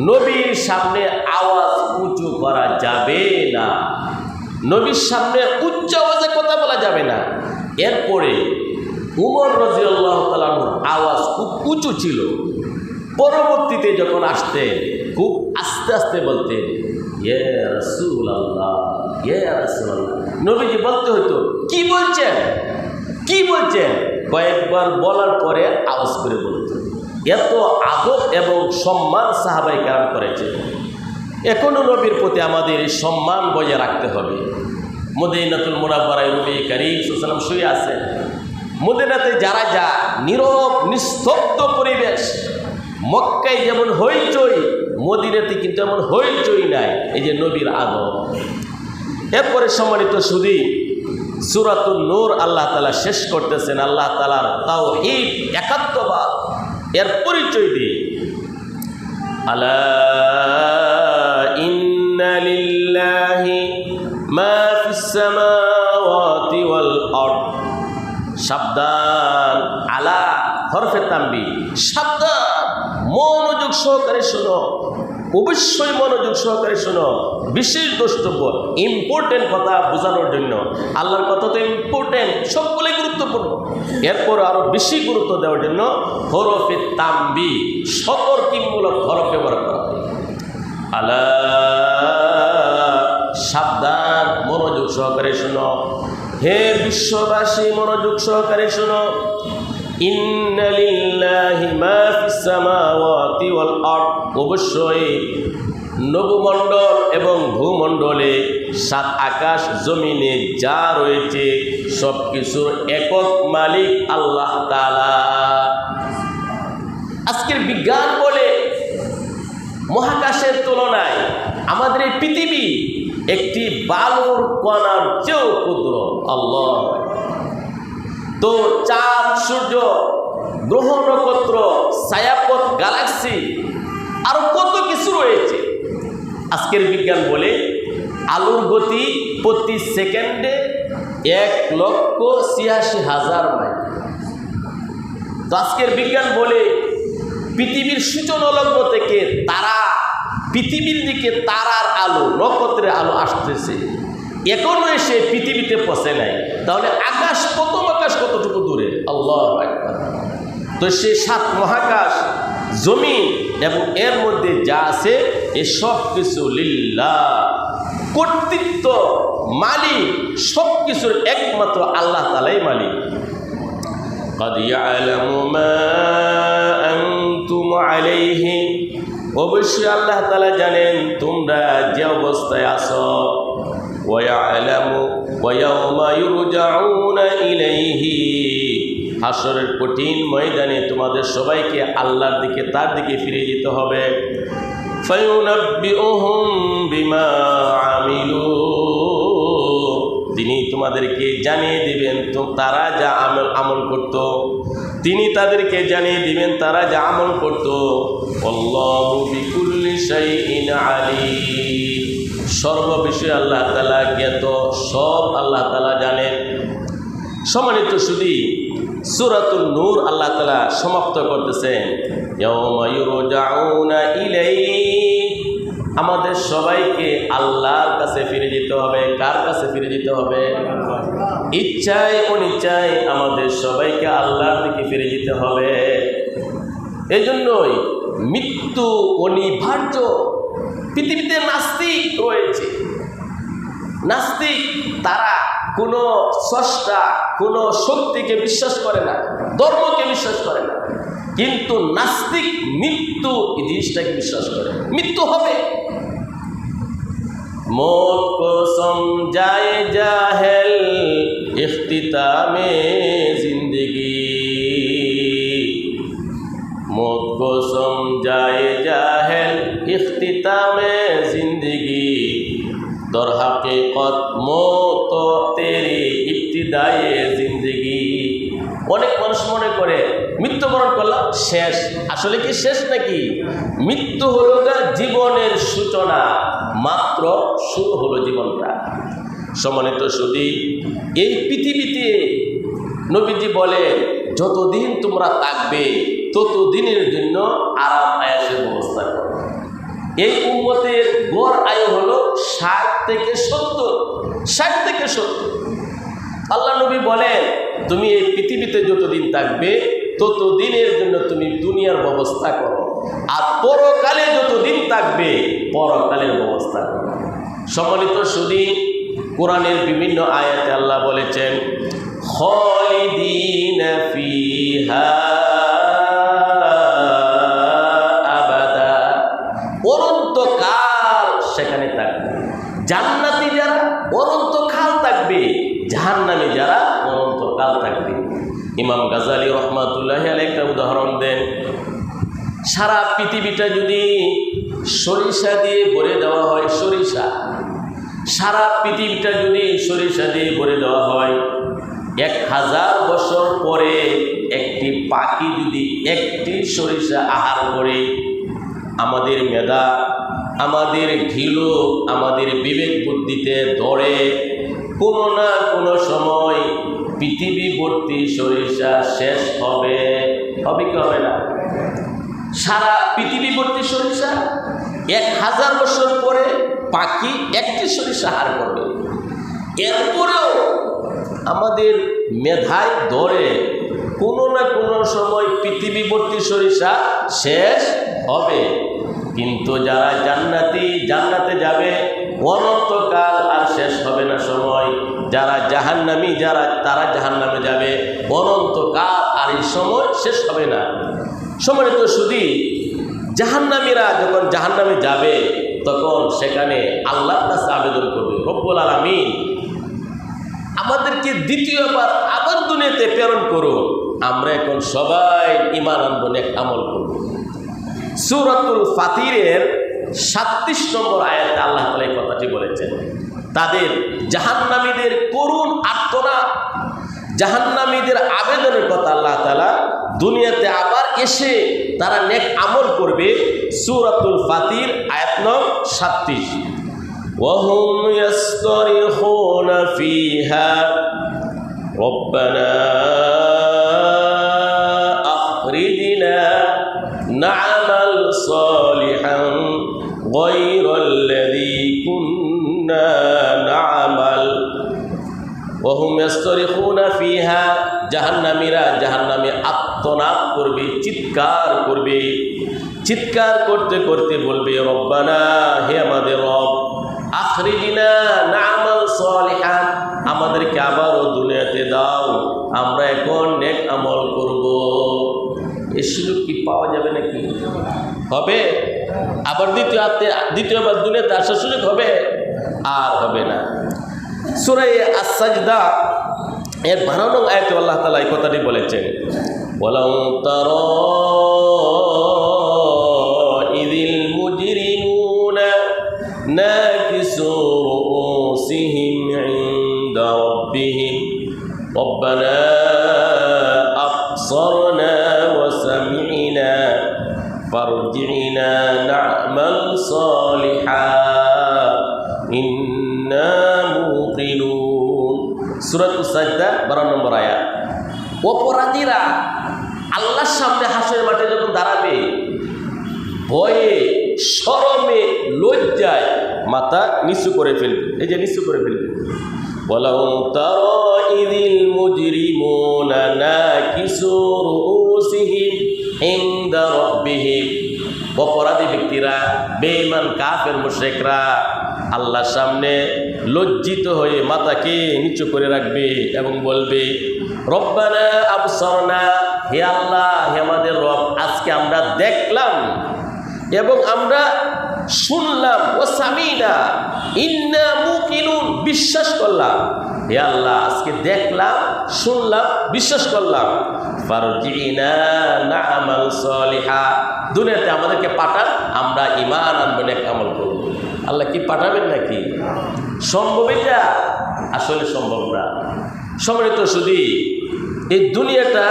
নবীর সামনে আওয়াজ উঁচু করা যাবে না, নবীর সামনে উচ্চ আওয়াজে কথা বলা যাবে না। এরপরে উমর রাদিয়াল্লাহু তাআলা আওয়াজ খুব উঁচু ছিল, পরবর্তীতে যখন আসতেন খুব আস্তে আস্তে বলতেন ইয়া রাসূলুল্লাহ, ইয়া রাসূলুল্লাহ। নবীজি বলতে হতো কি বলছেন, কি বলছেন, কয়েকবার বলার পরে আওয়াজ করে বলতেন। এত আদব এবং সম্মান সাহাবায়ে কেরাম করেছে। এখনও নবীর প্রতি আমাদের এই সম্মান বজায় রাখতে হবে। মদিনাতুল মুনাওয়ারায় নবী করিম সাল্লাল্লাহু আলাইহি ওয়াসাল্লাম শুয়ে আছেন। মদিনাতে যারা যা নীরব নিস্তব্ধ পরিবেশ, মক্কায় যেমন হইচই, মদিনাতে কিন্তু এমন হইচই নাই। এই যে নবীর আদব। এরপরে সম্মানিত সুধী, সূরাতুন নূর আল্লাহ তাআলা শেষ করতেছেন আল্লাহ তাআলার তাওহীদ, একাত্মবাদ এর পরিচয় দিয়ে, আলা ইন্না লিল্লাহি মা ফিস সামাওয়াতি ওয়াল আরদ। সাবধান, আলা হরফে তানবীহ, সাবধান, মনোযোগ সহকারে শোনো, অবশ্যই মনোযোগ সহকারে শোনো। বিশেষ দ্রষ্টব্য, ইম্পর্টেন্ট কথা বোঝানোর জন্য। আল্লাহর কথা তো ইম্পর্টেন্ট, সবগুলোই গুরুত্বপূর্ণ। এরপর আরো বেশি গুরুত্ব দেওয়ার জন্য হরফে তানবীহ, সতর্কমূলক হরফ ব্যবহার করা হয়। আলা, সাবধান, মনোযোগ সহকারে শোনো। হে বিশ্ববাসী, মনোযোগ সহকারে শোনো। ইন্না লিল্লাহি মা ফিস সামাওয়াতি ওয়াল আরদ, অবশ্যই নবমণ্ডল এবং ভূমণ্ডলে, সাত আকাশ জমিনে যা রয়েছে সব কিছুর একক মালিক আল্লাহ তাআলা। আজকের বিজ্ঞান বলে মহাকাশের তুলনায় আমাদের এই পৃথিবী একটি বালুর কণার চেয়েও ক্ষুদ্র। আল্লাহ। তো চাঁদ, সূর্য, গ্রহ, নক্ষত্র, ছায়াপথ, গ্যালাক্সি আরো কত কিছু রয়েছে। আজকের বিজ্ঞান বলে আলোর গতি প্রতি সেকেন্ডে 1,86,000 মাইল। তো আজকের বিজ্ঞান বলে পৃথিবীর সূচনা লগ্ন থেকে তারা, পৃথিবীর দিকে তারার আলো, নক্ষত্রের আলো আসতেছে, এখনো এসে পৃথিবীতে পৌঁছে নাই। তাহলে আকাশ, প্রথম আকাশ কতটুকু দূরে? আল্লাহু আকবার। তো সে 7 মহাকাশ, জমি এবং এর মধ্যে যা আছে এ সব কিছু লিল্লাহ, কর্তৃত্ব, মালিক সব কিছুর একমাত্র আল্লাহ তাআলাই মালিক। قد يعلم ما أنتم عليه, অবশ্যই আল্লাহ তাআলা জানেন তোমরা যে অবস্থায় আছো। ويعلم ويوم يرجعون إليه, হাসরের কঠিন ময়দানে তোমাদের সবাইকে আল্লাহর দিকে, তার দিকে ফিরে যেতে হবে। فينبئهم بما عملوا, তিনি তোমাদেরকে জানিয়ে দিবেন তো তারা যা আমল করত, তিনি তাদেরকে জানিয়ে দিবেন তারা যা আমল করত। আল্লাহু বিকুল্লি শাইইন আলীম, সর্ববিষয়ে আল্লাহ তাআলা জ্ঞাত, সব আল্লাহ তাআলা জানেন। সম্মানিত সুধী, সূরাতুন নূর আল্লাহ তাআলা সমাপ্ত করতেছেন ইয়াউমা ইউরজাউনা ইলাইহি, আমাদের সবাইকে আল্লাহর কাছে ফিরে যেতে হবে। কার কাছে ফিরে যেতে হবে? ইচ্ছায় অনিচ্ছায় আমাদের সবাইকে আল্লাহর দিকে ফিরে যেতে হবে। এই জন্যই মৃত্যু অনিবার্য। পৃথিবীতে নাস্তিক রয়েছে, নাস্তিক তারা কোনো স্রষ্টা, কোনো শক্তিকে বিশ্বাস করে না, ধর্মকে বিশ্বাস করে না, কিন্তু নাস্তিক মৃত্যু এই জিনিসটাকে বিশ্বাস করে, মৃত্যু হবে। মौत को समझाए जाहिल इख्तितामे जिंदगी, मौत को समझाए जाहिल इख्तितामे जिंदगी, दर हकीकत मौत तेरी इब्तिदाए जिंदगी। অনেক মানুষ মনে করে মৃত্যুবরণ করলাম শেষ, আসলে কি শেষ নাকি? মৃত্যু হলো জীবনের সূচনা, মাত্র শুরু হলো জীবনটা। সম্মানিত সুধী, এই পৃথিবীতে নবীজি বলে যতদিন তোমরা থাকবে ততদিনের জন্য আরাম আয়েশের ব্যবস্থা করো। এই উম্মতের গড় আয়ু হলো 60 থেকে 70, 60 থেকে 70। আল্লাহ নবী বলেন তুমি এই পৃথিবীতে যতদিন থাকবে ততদিনের জন্য তুমি দুনিয়ার ব্যবস্থা করো, আর পরকালে যতদিন থাকবে পরকালের ব্যবস্থা করো। সম্মানিত সুধী, কোরআনের বিভিন্ন আয়াতে আল্লাহ বলেছেন খালিদিনা ফিহা আবাদা, অনন্তকাল সেখানে থাকবে। জান্নাতি যারা অনন্তকাল থাকবে, জাহান্নামী যারা অনন্তকাল থাকবে। ইমাম গাজালি রহমাতুল্লাহি আলাইহি একটা উদাহরণ দেন, সারা পৃথিবীটা যদি সরিষা দিয়ে ভরে দেওয়া হয়, সরিষা, সারা পৃথিবীটা যদি সরিষা দিয়ে ভরে দেওয়া হয়, 1000 বছর পরে একটি পাখি যদি একটি সরিষা আহার করে, আমাদের মেধা, আমাদের ঘিলু, আমাদের বিবেক বুদ্ধিতে ধরে কোনো না কোনো সময় পৃথিবী ভর্তি সরিষা শেষ হবে, হবে কি হবে না? সারা পৃথিবী ভর্তি সরিষা 1000 বছর পরে পাখি একটি সরিষা আহার করবে। এরপরেও আমাদের মেধায় ধরে কোনো না কোনো সময় পৃথিবী ভর্তি সরিষা শেষ হবে। কিন্তু যারা জান্নাতি, জান্নাতে যাবে অনন্তকাল, আর শেষ হবে না সময়। যারা জাহান্নামী, তারা জাহান্নামে যাবে অনন্তকাল, আর এই সময় শেষ হবে না। সম্মানিত শুধু জাহান্নামীরা যখন জাহান্নামে যাবে তখন সেখানে আল্লাহর কাছে আবেদন করবে, রব্বুল আলামিন আমাদেরকে দ্বিতীয়বার আবার দুনিয়াতে প্রেরণ করুন, আমরা এখন সবাই ঈমান আনবো, নেক আমল করব। সূরাতুল ফাতিরের 37 নম্বর আয়াতে আল্লাহ তাআলা এই কথাটি বলেছেন। তাদের জাহান্নামীদের করুণ আর্তনাদ, জাহান্নামীদের আবেদনের কথা আল্লাহ তাআলা দুনিয়াতে আবার এসে তারা নেক আমল করবে। সূরাতুল ফাতির আয়াত নং 37। ওয়াহুম ইয়াসতারিখুনা ফিহা রব্বানা আখরিজনা না'মাল সালিহান গায়রাল্লাযী কুন্না না'মাল। ওয়াহুম ইয়াসতারিখুনা ফিহা, জাহান্নামীরা জাহান্নামে আত্মনাদ করবে, চিৎকার করবে। চিৎকার করতে করতে বলবে, রব্বানা, হে আমাদের রব, আখরিজনা না'মাল সালিহান, আমাদেরকে আবারও দুনিয়াতে দাও, আমরা এখন নেক আমল করব। এই সুযোগ কি পাওয়া যাবে নাকি? হবে? আবার দ্বিতীয়বার দুনিয়াতে আসার সুযোগ হবে? আর হবে না। সূরা আস-সাজদা এর 12 নং আয়াতে আল্লাহ তাআলা এই কথাটি বলেছেন, ওয়ালাউ তারা ইযিল মুজরিমুনা নাকিসু রুউসিহিম ইনদা রাব্বিহিম রব্বানা আবসারনা ওয়া সামি'না ফারজি'না না'মাল সালিহান ইন্না মুকিনুন। সূরাতুস সাজদা 12 নম্বর আয়াত। অপরাধীরা আল্লাহর সামনে হাসরের মাঠে যখন দাঁড়াবে, ভয়ে, শরমে, লজ্জায় মাথা নিচু করে ফেলবে। এই যে নিচু করে ফেলবে। ওয়ালাউ তারা ইযিল মুজরিমুনা নাকিসু রুউসিহিম ইনদা রাব্বিহিম, অপরাধী ব্যক্তিরা, বেঈমান কাফের মুশরিকরা আল্লাহর সামনে লজ্জিত হয়ে মাথাকে নিচু করে রাখবে এবং বলবে, রব্বানা আবসারনা, হে আল্লাহ, হে আমাদের রব, আজকে আমরা দেখলাম এবং আমরা শুনলাম, ও সামিনা ইন্না মুকিনুন, বিশ্বাস করলাম। হে আল্লাহ, আজকে দেখলাম, শুনলাম, বিশ্বাস করলাম। ফারজি'না না'মাল সালিহা, দুনিয়াতে আমাদেরকে পাঠান, আমরা ঈমান আনবো, নেক আমল করব। আল্লাহ কি পাঠাবেন নাকি? সম্ভব এটা? আসলে সম্ভব না। সম্মানিত শুধু এই দুনিয়াটা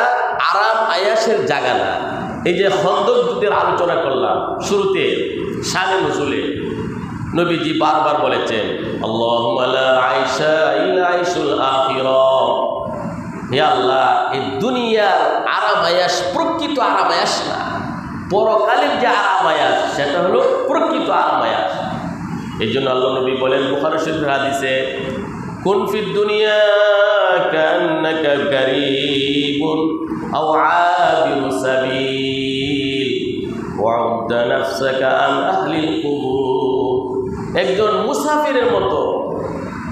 আরাম আয়াসের জায়গা না। এই যে খন্দক যুদ্ধের আলোচনা করলাম শুরুতে, শানে নুজুলে নবীজি বারবার বলেছেন, আল্লাহুম্মা লা আইশা ইল্লা আইশুল আখিরাহ, হে আল্লাহ, এই দুনিয়ার আরাম আয়াস প্রকৃত আরাম আয়াস না, পরকালের যে আরাম আয়াস সেটা হলো প্রকৃত আরাম আয়াস। এই জন্য আল্লাহ নবী বলেন বুখারী শরীফের হাদিসে, কুন ফিদ দুনিয়া কান্নাকা গারীবুন আও আবিরু সাবিল ওয়াউদ্দা নাফসাকা আন আহলিল কুবুর, একজন মুসাফিরের মতো,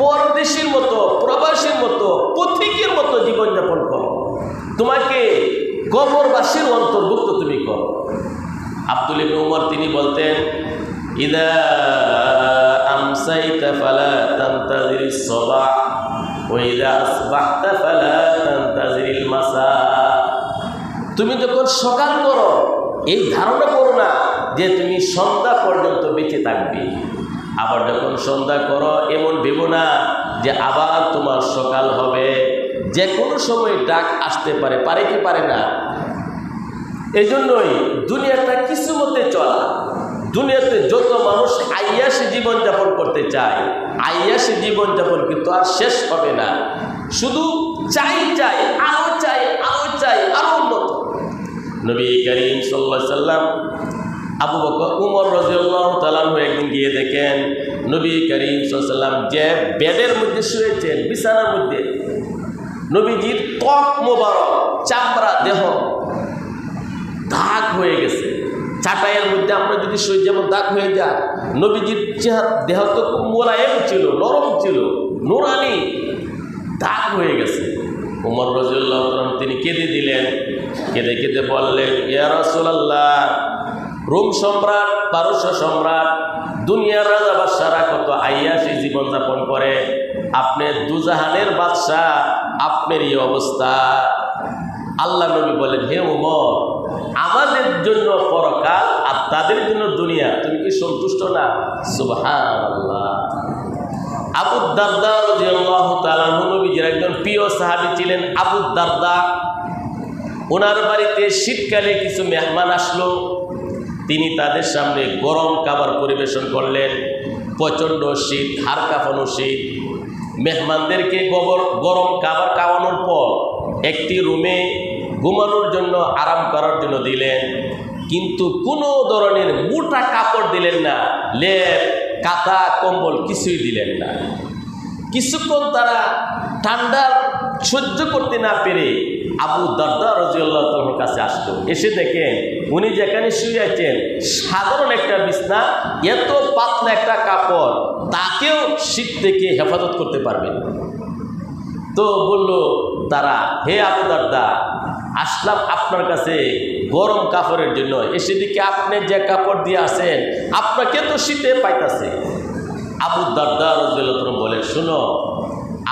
পরদেশীর মতো, প্রবাসীর মতো, পথিকের মতো জীবনযাপন করো, তোমাকে কবরবাসীর অন্তর্ভুক্ত তুমি করো। আব্দুল ইবনে উমর তিনি বলতেন, ইদা আমসাইতা ফালা তানতাজিরিস সাবাহ ওয়া ইদা আসবাহতা ফালা তানতাজিরিল মাসা, তুমি যখন সকাল করো এই ধারণা করো না যে তুমি সন্ধ্যা পর্যন্ত বেঁচে থাকবে, আবার যখন সন্ধ্যা করো এমন ভেবো না যে আবার তোমার সকাল হবে। যে কোনো সময় ডাক আসতে পারে, পারে কি পারে না? এই জন্যই দুনিয়াটা কিছু মতে চলা। দুনিয়াতে যত মানুষ আইয়াসী জীবনযাপন করতে চায়, আইয়াসী জীবনযাপন কিন্তু আর শেষ হবে না। শুধু চাই চাই, আরো চাই, আরো চাই, আরো উন্নত। নবী করিম সাল্লাল্লাহু আলাইহি সাল্লাম আবু বকর, উমর রাদিয়াল্লাহু তাআলা একদিন গিয়ে দেখেন নবী করিম সাল্লাল্লাহু আলাইহি সাল্লাম যে বেডের মধ্যে শুয়েছেন, বিছানার মধ্যে, নবীজির ত্বক মোবারক, চামড়া দেহ দাগ হয়ে গেছে। চাটাইয়ের মধ্যে আমরা যদি শুই যেমন দাগ হয়ে যায়, নবীজির দেহ তো খুব মোলায়েম ছিল, নরম ছিল, নুরানি, দাগ হয়ে গেছে। ওমর রাদিয়াল্লাহু তাআলা তিনি কেঁদে দিলেন, কেঁদে কেঁদে বললেন, ইয়া রাসূলুল্লাহ, রোম সম্রাট, পারস্য সম্রাট, দুনিয়ার রাজা বাদশারা কত আইয়াসী জীবনযাপন করে, আপনি দুজাহানের বাদশাহ, আপনার এই অবস্থা। আল্লাহ নবী বলেন, হে ওমর, আমাদের জন্য পরকাল আর তাদের জন্য দুনিয়া, তুমি কি সন্তুষ্ট না? সুবহানাল্লাহ। আবু দারদা রাদিয়াল্লাহু তাআলা নবীজির একজন প্রিয় সাহাবী ছিলেন আবু দারদা। ওনার বাড়িতে শীতকালে কিছু মেহমান আসলো, তিনি তাদের সামনে গরম খাবার পরিবেশন করলেন। প্রচণ্ড শীত, হাড় কাঁপানো শীত। মেহমানদেরকে গরম খাবার খাওয়ানোর পর একটি রুমে ঘুমানোর জন্য, আরাম করার জন্য দিলেন, কিন্তু কোনো ধরনের মোটা কাপড় দিলেন না, লেপ, কাঁথা, কম্বল কিছুই দিলেন না। কিছুক্ষণ তারা ঠান্ডা সহ্য করতে না পেরে আবু দারদা রাদিয়াল্লাহু তাআলার কাছে আসলো। এসে দেখেন উনি যেখানে শুয়ে আছেন, সাধারণ একটা বিছনা, এত পাতলা একটা কাপড়, তাকেও শীত থেকে হেফাজত করতে পারবেন। তো বলল তারা, হে আবু দারদা, আসলাম আপনার কাছে গরম কাপড়ের জন্য, এসে দিকে আপনি যে কাপড় দিয়ে আসেন, আপনাকে তো শীতে পাইতাছে। আবু দারদা রাদিয়াল্লাহু তাআলা বলে, শোনো,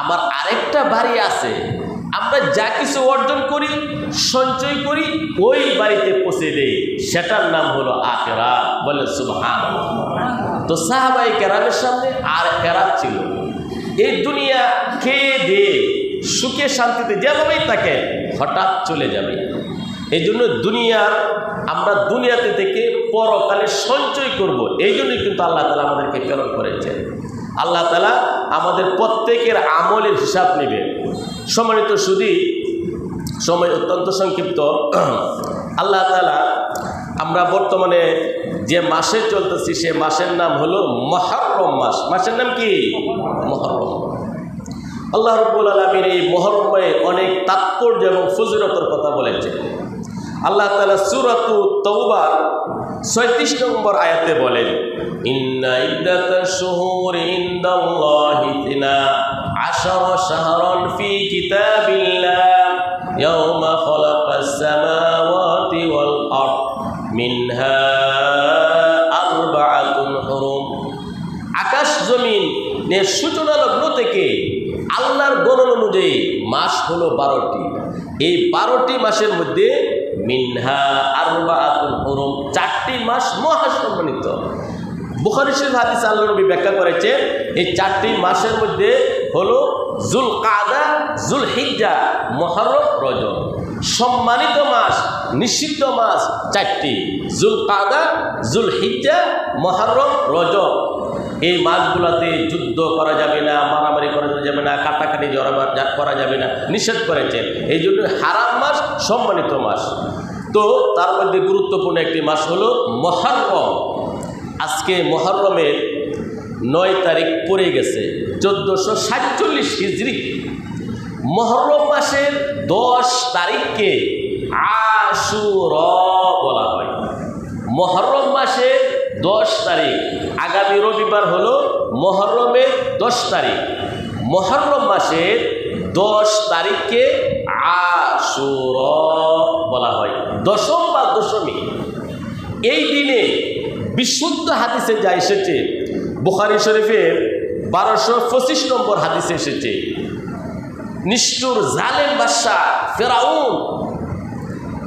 আমার আরেকটা বাড়ি আছে, আমরা যা কিছু অর্জন করি, সঞ্চয় করি, ওই বাড়িতে পৌঁছে দেই, সেটার নাম হলো আখিরাত। বলে সুবহানাল্লাহ। তো সাহাবায়ে কেরামের সামনে আর কেরাত ছিল। এই দুনিয়া খেয়ে দিয়ে সুখে শান্তিতে যেভাবেই থাকে, হঠাৎ চলে যাবে। এই জন্য আমরা দুনিয়াতে থেকে পরকালে সঞ্চয় করব, এই জন্যই কিন্তু আল্লাহ তাআলা আমাদেরকে প্রেরণ করেছেন। আল্লাহ তাআলা আমাদের প্রত্যেকের আমলের হিসাব নেবেন। সম্মানিত সুধী, সময় অত্যন্ত সংক্ষিপ্ত। আল্লাহ তাআলা, আমরা বর্তমানে যে মাসে চলতেছি, সে মাসের নাম হলো মুহররম মাস। মাসের নাম কি? মুহররম। আল্লাহ রাব্বুল আলামিন এই মুহররমে অনেক তাৎপর্য এবং ফজিলতের কথা বলেছেন। আল্লাহ তাআলা সূরাতুত তাওবার ৩৬ নম্বর আয়াতে বলেন, ইন্না ইদ্দাতাশ শুহুরি ইনদাল্লাহি 12 শাহরান ফি কিতাবিল্লাহ ইয়াওমা খালাকাস সামাওয়াতি ওয়াল আরদ মিনহা আরবাআতুন হুরুম। আকাশ জমিনের সূচনা লগ্ন থেকে আল্লাহর গণনা অনুযায়ী মাস হলো 12টি। এই 12টি মাসের মধ্যে মিনহা আরবাআতুন হুরুম, 4টি মাস মহাসম্মানিত। বুখারী শরীফ হাদিস আল্লাহ নবী ব্যাখ্যা করেছেন, এই 4টি মাসের মধ্যে হলো যুলকাদা, যুলহিজ্জা, মুহররম, রজব। সম্মানিত মাস, নিষিদ্ধ মাস 4টি: যুলকাদা, যুলহিজ্জা, মুহররম, রজব। এই মাসগুলোতে যুদ্ধ করা যাবে না, মারামারি করা যাবে না, কাটাকাটি করা যাবে না, নিষেধ করেছেন। এই জন্য হারাম মাস, সম্মানিত মাস। তো তার মধ্যে গুরুত্বপূর্ণ একটি মাস হলো মুহররম। আজকে মুহররমের 9 তারিখ পড়ে গেছে, 1447 হিজরি। মুহররম মাসের 10 তারিখকে আশুরা বলা হয়। মুহররম মাসের 10 তারিখ, আগামী রবিবার হলো মুহররমের 10 তারিখ। মুহররম মাসের 10 তারিখকে আশুরা বলা হয়, দশম বা দশমী। এই দিনে বিশুদ্ধ হাদিসে যা এসেছে, বুখারী শরীফের 1225 নম্বর হাদিসে এসেছে, নিষ্ঠুর জালেম বাদশাহ ফেরাউন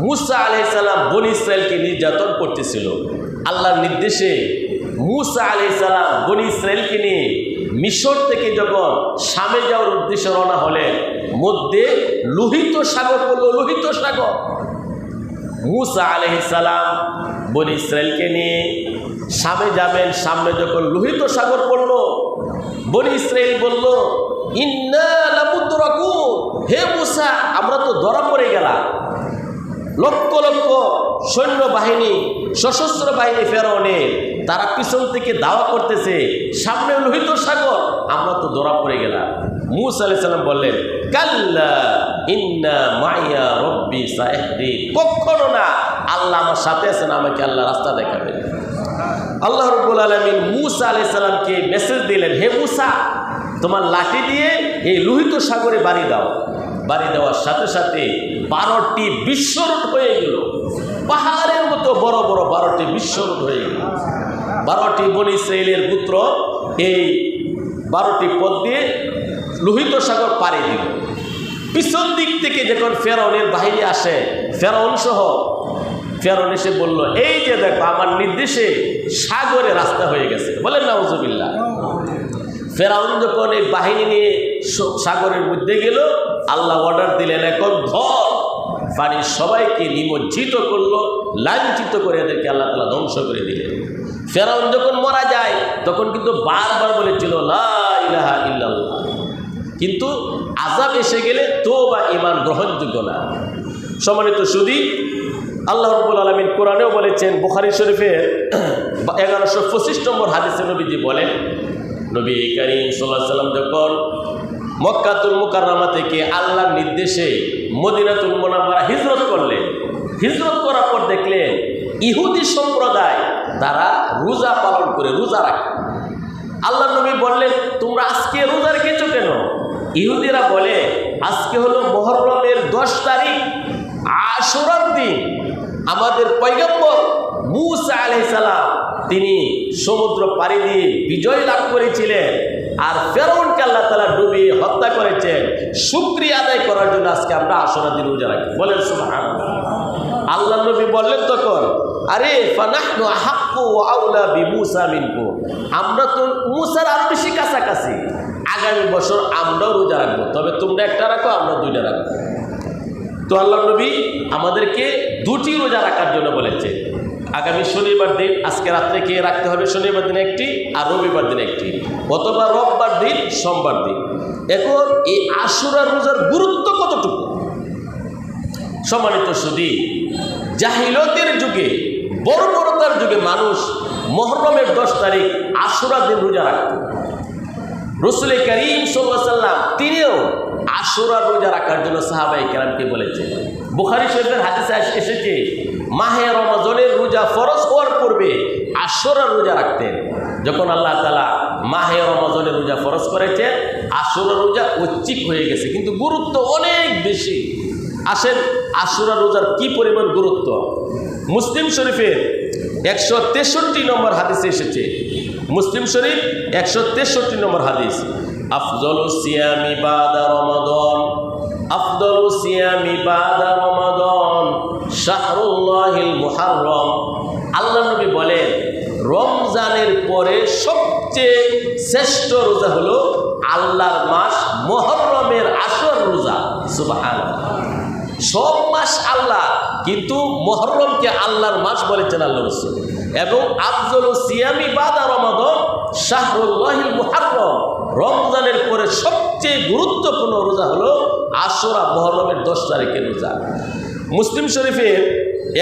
মুসা আলাইহিস সালাম বনী ইসরাইলকে নির্যাতন করতেছিল। আল্লাহর নির্দেশে মুসা আলাইহিস সালাম বনী ইসরাইলকে নিয়ে মিশর থেকে যখন শামে যাওয়ার উদ্দেশ্যে রওনা হলেন, মধ্যে লোহিত সাগর পড়ল। লোহিত সাগর। মুসা আলাইহিস সালাম বনী ইসরাইলকে নিয়ে শামে যাবেন, সামনে যখন লোহিত সাগর পড়ল, বনী ইসরাইল বলল, ইন্না লামুদরাকুন, হে মুসা, আমরা তো ধরা পড়ে গেলাম। লক্ষ লক্ষ সৈন্যবাহিনী, সশস্ত্র বাহিনী ফেরাউনের, তারা পিছন থেকে দাওয়া করতেছে, সামনে লোহিত সাগর, আমরা তো ধরা পড়ে গেলাম। মুসা আলাইহিস সালাম বললেন, কাল্লা ইন্না মাইয়া রব্বি সায়াহদিন, কখনো না, আল্লাহ আমার সাথে আছেন, আমাকে আল্লাহ রাস্তা দেখাবেন। আল্লাহ রাব্বুল আলামিন মূসা আলাইহিস সালামকে মেসেজ দিলেন, হে মূসা, তোমার লাঠি দিয়ে এই লোহিত সাগরে বাড়ি দাও। বাড়ি দেওয়ার সাথে সাথে 12টি বিশ্বরূপ হয়ে গেল, পাহাড়ের মতো বড় বড় 12টি বিশ্বরূপ হয়ে গেল। 12টি বনী ইসরাইলের পুত্র এই 12টি পথ দিয়ে লোহিত সাগর পাড়ি দিল। পিছন দিক থেকে যখন ফেরাউনের বাহিনী আসে, ফেরাউন সহ, ফেরাউন এসে বলল, এই যে দেখো আমার নির্দেশে সাগরে রাস্তা হয়ে গেছে। বলেন নাউজুবিল্লাহ। ফেরাউন যখন এই বাহিনী নিয়ে সাগরের মধ্যে গেল, আল্লাহ অর্ডার দিলেন, এখন ধর। পানি সবাইকে নিমজ্জিত করলো, লাঞ্ছিত করে এদেরকে আল্লাহ তাআলা ধ্বংস করে দিলেন। ফেরাউন যখন মারা যায় তখন কিন্তু বারবার বলেছিল লা ইলাহা ইল্লাল্লাহ, কিন্তু আযাব এসে গেলে তওবা ঈমান গ্রহণযোগ্য না। সম্মানিত সুধী, আল্লাহ রাব্বুল আলামিন কোরআনেও বলেছেন, বুখারী শরীফের 1125 নম্বর হাদিসে নবীজি বলেন, নবী করিম সাল্লাল্লাহু আলাইহি ওয়াসাল্লাম যখন মক্কাতুল মুকাররমা থেকে আল্লাহর নির্দেশে মদিনাতুল মুনাওয়ারা হিজরত করলেন, হিজরত করার পর দেখলেন ইহুদি সম্প্রদায় তারা রোজা পালন করে, রোজা রাখে। আল্লাহ নবী বললেন, তোমরা আজকে রোজা রেখেছো কেন? ইহুদিরা বলে, আজকে হলো মুহররমের 10 তারিখ, আশুরার দিন। আমাদের পয়গম্বর মূসা আলাইহিস সালাম তিনি সমুদ্র পাড়ি দিয়ে বিজয় লাভ করেছিলেন, আর ফেরাউনকে আল্লাহ তাআলা ডুবিয়ে হত্যা করেছেন। শুকরিয়া আদায় করার জন্য আজকে আমরা আশুরার দিন রোজা রাখি। বলেন সুবহানাল্লাহ। আল্লাহ নবী বললেন তখন, আরে ফানাহনু আহাক্কু ওয়া আউলা বিমূসা মিনকুম, আমরা তো মূসার আরো বেশি কাছাকাছি, আগামী বছর আমরাও রোজা রাখবো, তবে তোমরা একটা রাখো, আমরা 2টা রাখবো। তো আল্লাহ নবী আমাদেরকে 2টি রোজা রাখার জন্য বলেছে। আগামী শনিবার দিন, আজকে রাত্রে কে রাখতে হবে, শনিবার দিন একটি আর রবিবার দিন একটি, অথবা রোববার দিন, সোমবার দিন। এখন এই আশুরা রোজার গুরুত্ব কতটুকু? সম্মানিত সুধী, জাহিলিয়তের যুগে, বর্বরতার যুগে মানুষ মুহররমের 10 তারিখ আশুরা দিন রোজা রাখত। রাসূল করিম সাল্লাল্লাহু আলাইহি ওয়াসাল্লাম তিনিও আশুরা রোজা রাখার জন্য সাহাবায়ে কেরামকে বলেছেন। বুখারী শরীফের হাদিসে এসেছে, মাহে রমজানের রোজা ফরজ হওয়ার পূর্বে আশুরা রোজা রাখতেন। যখন আল্লাহ তাআলা মাহে রমজানের রোজা ফরজ করেছে, আশুরা রোজা ঐচ্ছিক হয়ে গেছে, কিন্তু গুরুত্ব অনেক বেশি। আসেন, আশুরা রোজার কি পরিমাণ গুরুত্ব। মুসলিম শরীফের 163 নম্বর হাদিসে এসেছে, মুসলিম শরীফ 163 নম্বর হাদিস, আফজালুস সিয়ামি বাদা রমাদান, আফজালুস সিয়ামি বাদা রমাদান শাহরুল্লাহিল মুহাররম। আল্লাহ নবী বলেন, রমজানের পরে সবচেয়ে শ্রেষ্ঠ রোজা হলো আল্লাহর মাস মুহররমের আশুরা রোজা। সুবহানাল্লাহ। সব মাস আল্লাহ, কিন্তু মুহররমকে আল্লাহর মাস বলেছেন আল্লাহ রাসূল। এবং আফজালুস সিয়ামি বাদা রমাদান শাহরুল্লাহিল মুহাররম, রমজানের পরে সবচেয়ে গুরুত্বপূর্ণ রোজা হলো আশুরা, মুহররমের 10 তারিখের রোজা। মুসলিম শরীফের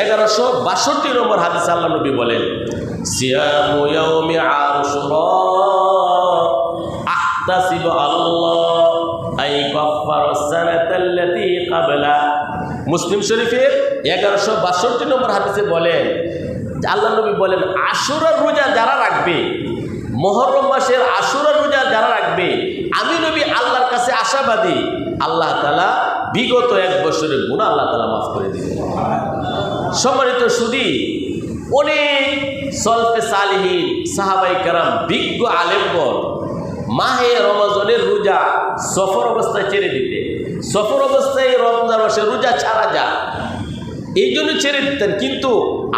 1162 নম্বর হাদিসে আল্লাহ নবী বলেন, সিয়ামু ইয়াউমি আশুরা আহতাসিবু আল্লাহ আই কাফফারা সানাতাল্লাতী ক্বাবলা। মুসলিম শরীফের 1162 নম্বর হাদিসে বলেন, আল্লাহ নবী বলেন, আশুরার রোজা যারা রাখবে, মুহররম মাসের আশুরার রোজা যারা রাখবে, আমি নবী আল্লাহর কাছে আশাবাদী, আল্লাহ তাআলা বিগত 1 বছরের গুনাহ আল্লাহ তাআলা মাফ করে দিবেন। সম্মানিত সুধী, অনেক সলফে সালিহিন, সাহাবায়ে কেরাম, বিজ্ঞ আলেমগণ মাহে রমজানের রোজা সফর অবস্থায় ছেড়ে দিতে, সফর অবস্থায় রমজান মাসের রোজা ছাড়া যায়, এই জন্য ছেড়ে দিতেন, কিন্তু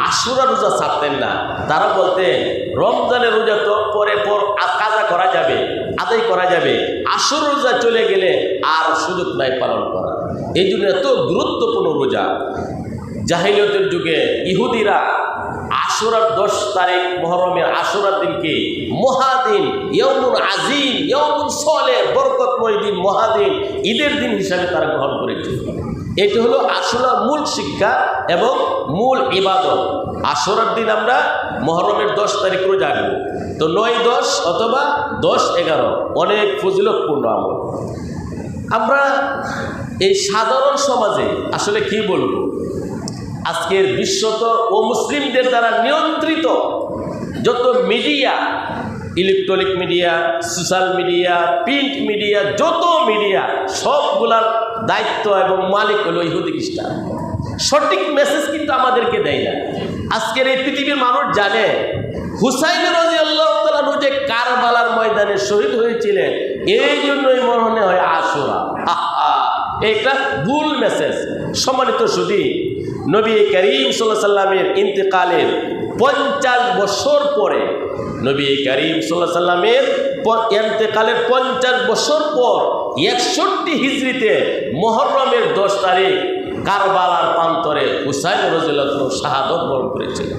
আশুরা রোজা ছাড়তেন না। তারা বলতেন, রমজানের রোজা তো পরে কাজা করা যাবে, আদায় করা যাবে, আশুরা রোজা চলে গেলে আর সুযোগ নাই পালন করা। এই জন্য এত গুরুত্বপূর্ণ রোজা। জাহিলিয়তের যুগে ইহুদিরা আশুরার 10 তারিখ মুহররমের আশুরার দিনকে মহাদিন, ইয়াউমুল আজিম, ইয়াউমুল সলেহ, বরকতময় দিন, মহাদিন, ঈদের দিন হিসাবে তারা গ্রহণ করেছিল। এটি হলো আশুরার মূল শিক্ষা এবং মূল ইবাদত। আশুরার দিন আমরা মুহররমের 10 তারিখ রোজা রাখব। তো 9-10 অথবা 10-11 অনেক ফজিলতপূর্ণ আমল। আমরা এই সাধারণ সমাজে আসলে কি বলবো, আজকের বিশ্বত ও মুসলিমদের দ্বারা নিয়ন্ত্রিত যত media, electronic media, social media, print media, যত মিডিয়া সবগুলার দায়িত্ব এবং মালিক হলো ইহুদি খ্রিস্টান। সঠিক মেসেজ কিন্তু আমাদেরকে দেয় না। আজকের এই পৃথিবীর মানুষ জানে হুসাইন রাদিয়াল্লাহু তাআলা যে কারবালার ময়দানে শহীদ হয়েছিলেন, এই জন্যই মনে হয় আশুরা। একটা ভুল মেসেজ। সম্মানিত সুধী, নবী করিম সাল্লাল্লাহু আলাইহি সাল্লামের ইন্তেকালের 50 বছর পরে, নবী করিম সাল্লাল্লাহু আলাইহি সাল্লামের ইন্তেকালের 50 বছর পর 61 হিজরিতে মুহররমের 10 তারিখ কারবালার প্রান্তরে হুসাইন রাদিয়াল্লাহু তাআলা শাহাদাত বরণ করেছিলেন।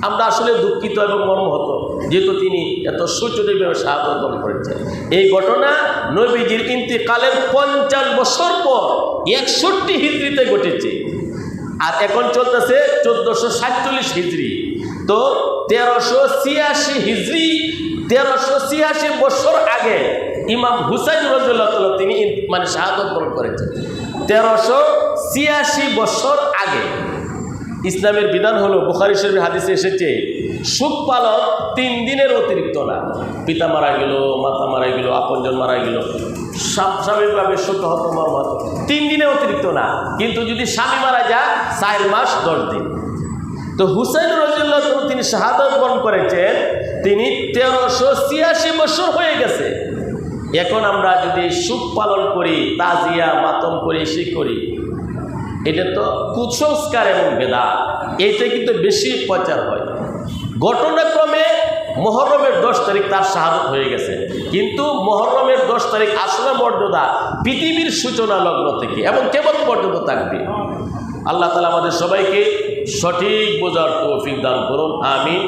আমরা আসলে দুঃখিত এবং মর্মাহত, যেহেতু তিনি এত সুচরিতভাবে শাহাদাত বরণ করেছেন। এই ঘটনা নবীজির ইন্তেকালের 50 বছর পর 61 হিজরিতে ঘটেছে। আর এখন চলতেছে 1447 হিজরি। তো 1386 হিজরি, 1386 বছর আগে ইমাম হুসাইন রাদিয়াল্লাহু তাআলা তিনি শাহাদাত বরণ করেছেন। 1386 বছর আগে। ইসলামের বিধান হলো, বুখারী শরীফের হাদিসে এসেছে, শোক পালন 3 দিনের অতিরিক্ত না। পিতা মারা গেল, মাতা মারা গেল, আপনজন মারা গেল, স্বাভাবিকভাবে শোক হত মর্মাহত, 3 দিনের অতিরিক্ত না। কিন্তু যদি স্বামী মারা যায় 4 মাস 10 দিন। তো হুসাইন রাদিয়াল্লাহু তাআলা তিনি শাহাদাত বরণ করেছেন, তিনি 1386 বছর হয়ে গেছে। এখন আমরা যদি শোক পালন করি, তাজিয়া মাতম করি, সে করি, এটা তো কুসংস্কার এবং বেদাত। এইটা কিন্তু বেশি প্রচার হয়। ঘটনাক্রমে মুহররমের 10 তারিখ তার শাহাদাত হয়ে গেছে, কিন্তু মুহররমের 10 তারিখ আসলে মর্যাদা পৃথিবীর সূচনা লগ্ন থেকে এবং কেবল পর্যন্ত থাকবে। আল্লাহ তাআলা আমাদের সবাইকে সঠিক বোঝার তৌফিক দান করুন, আমিন।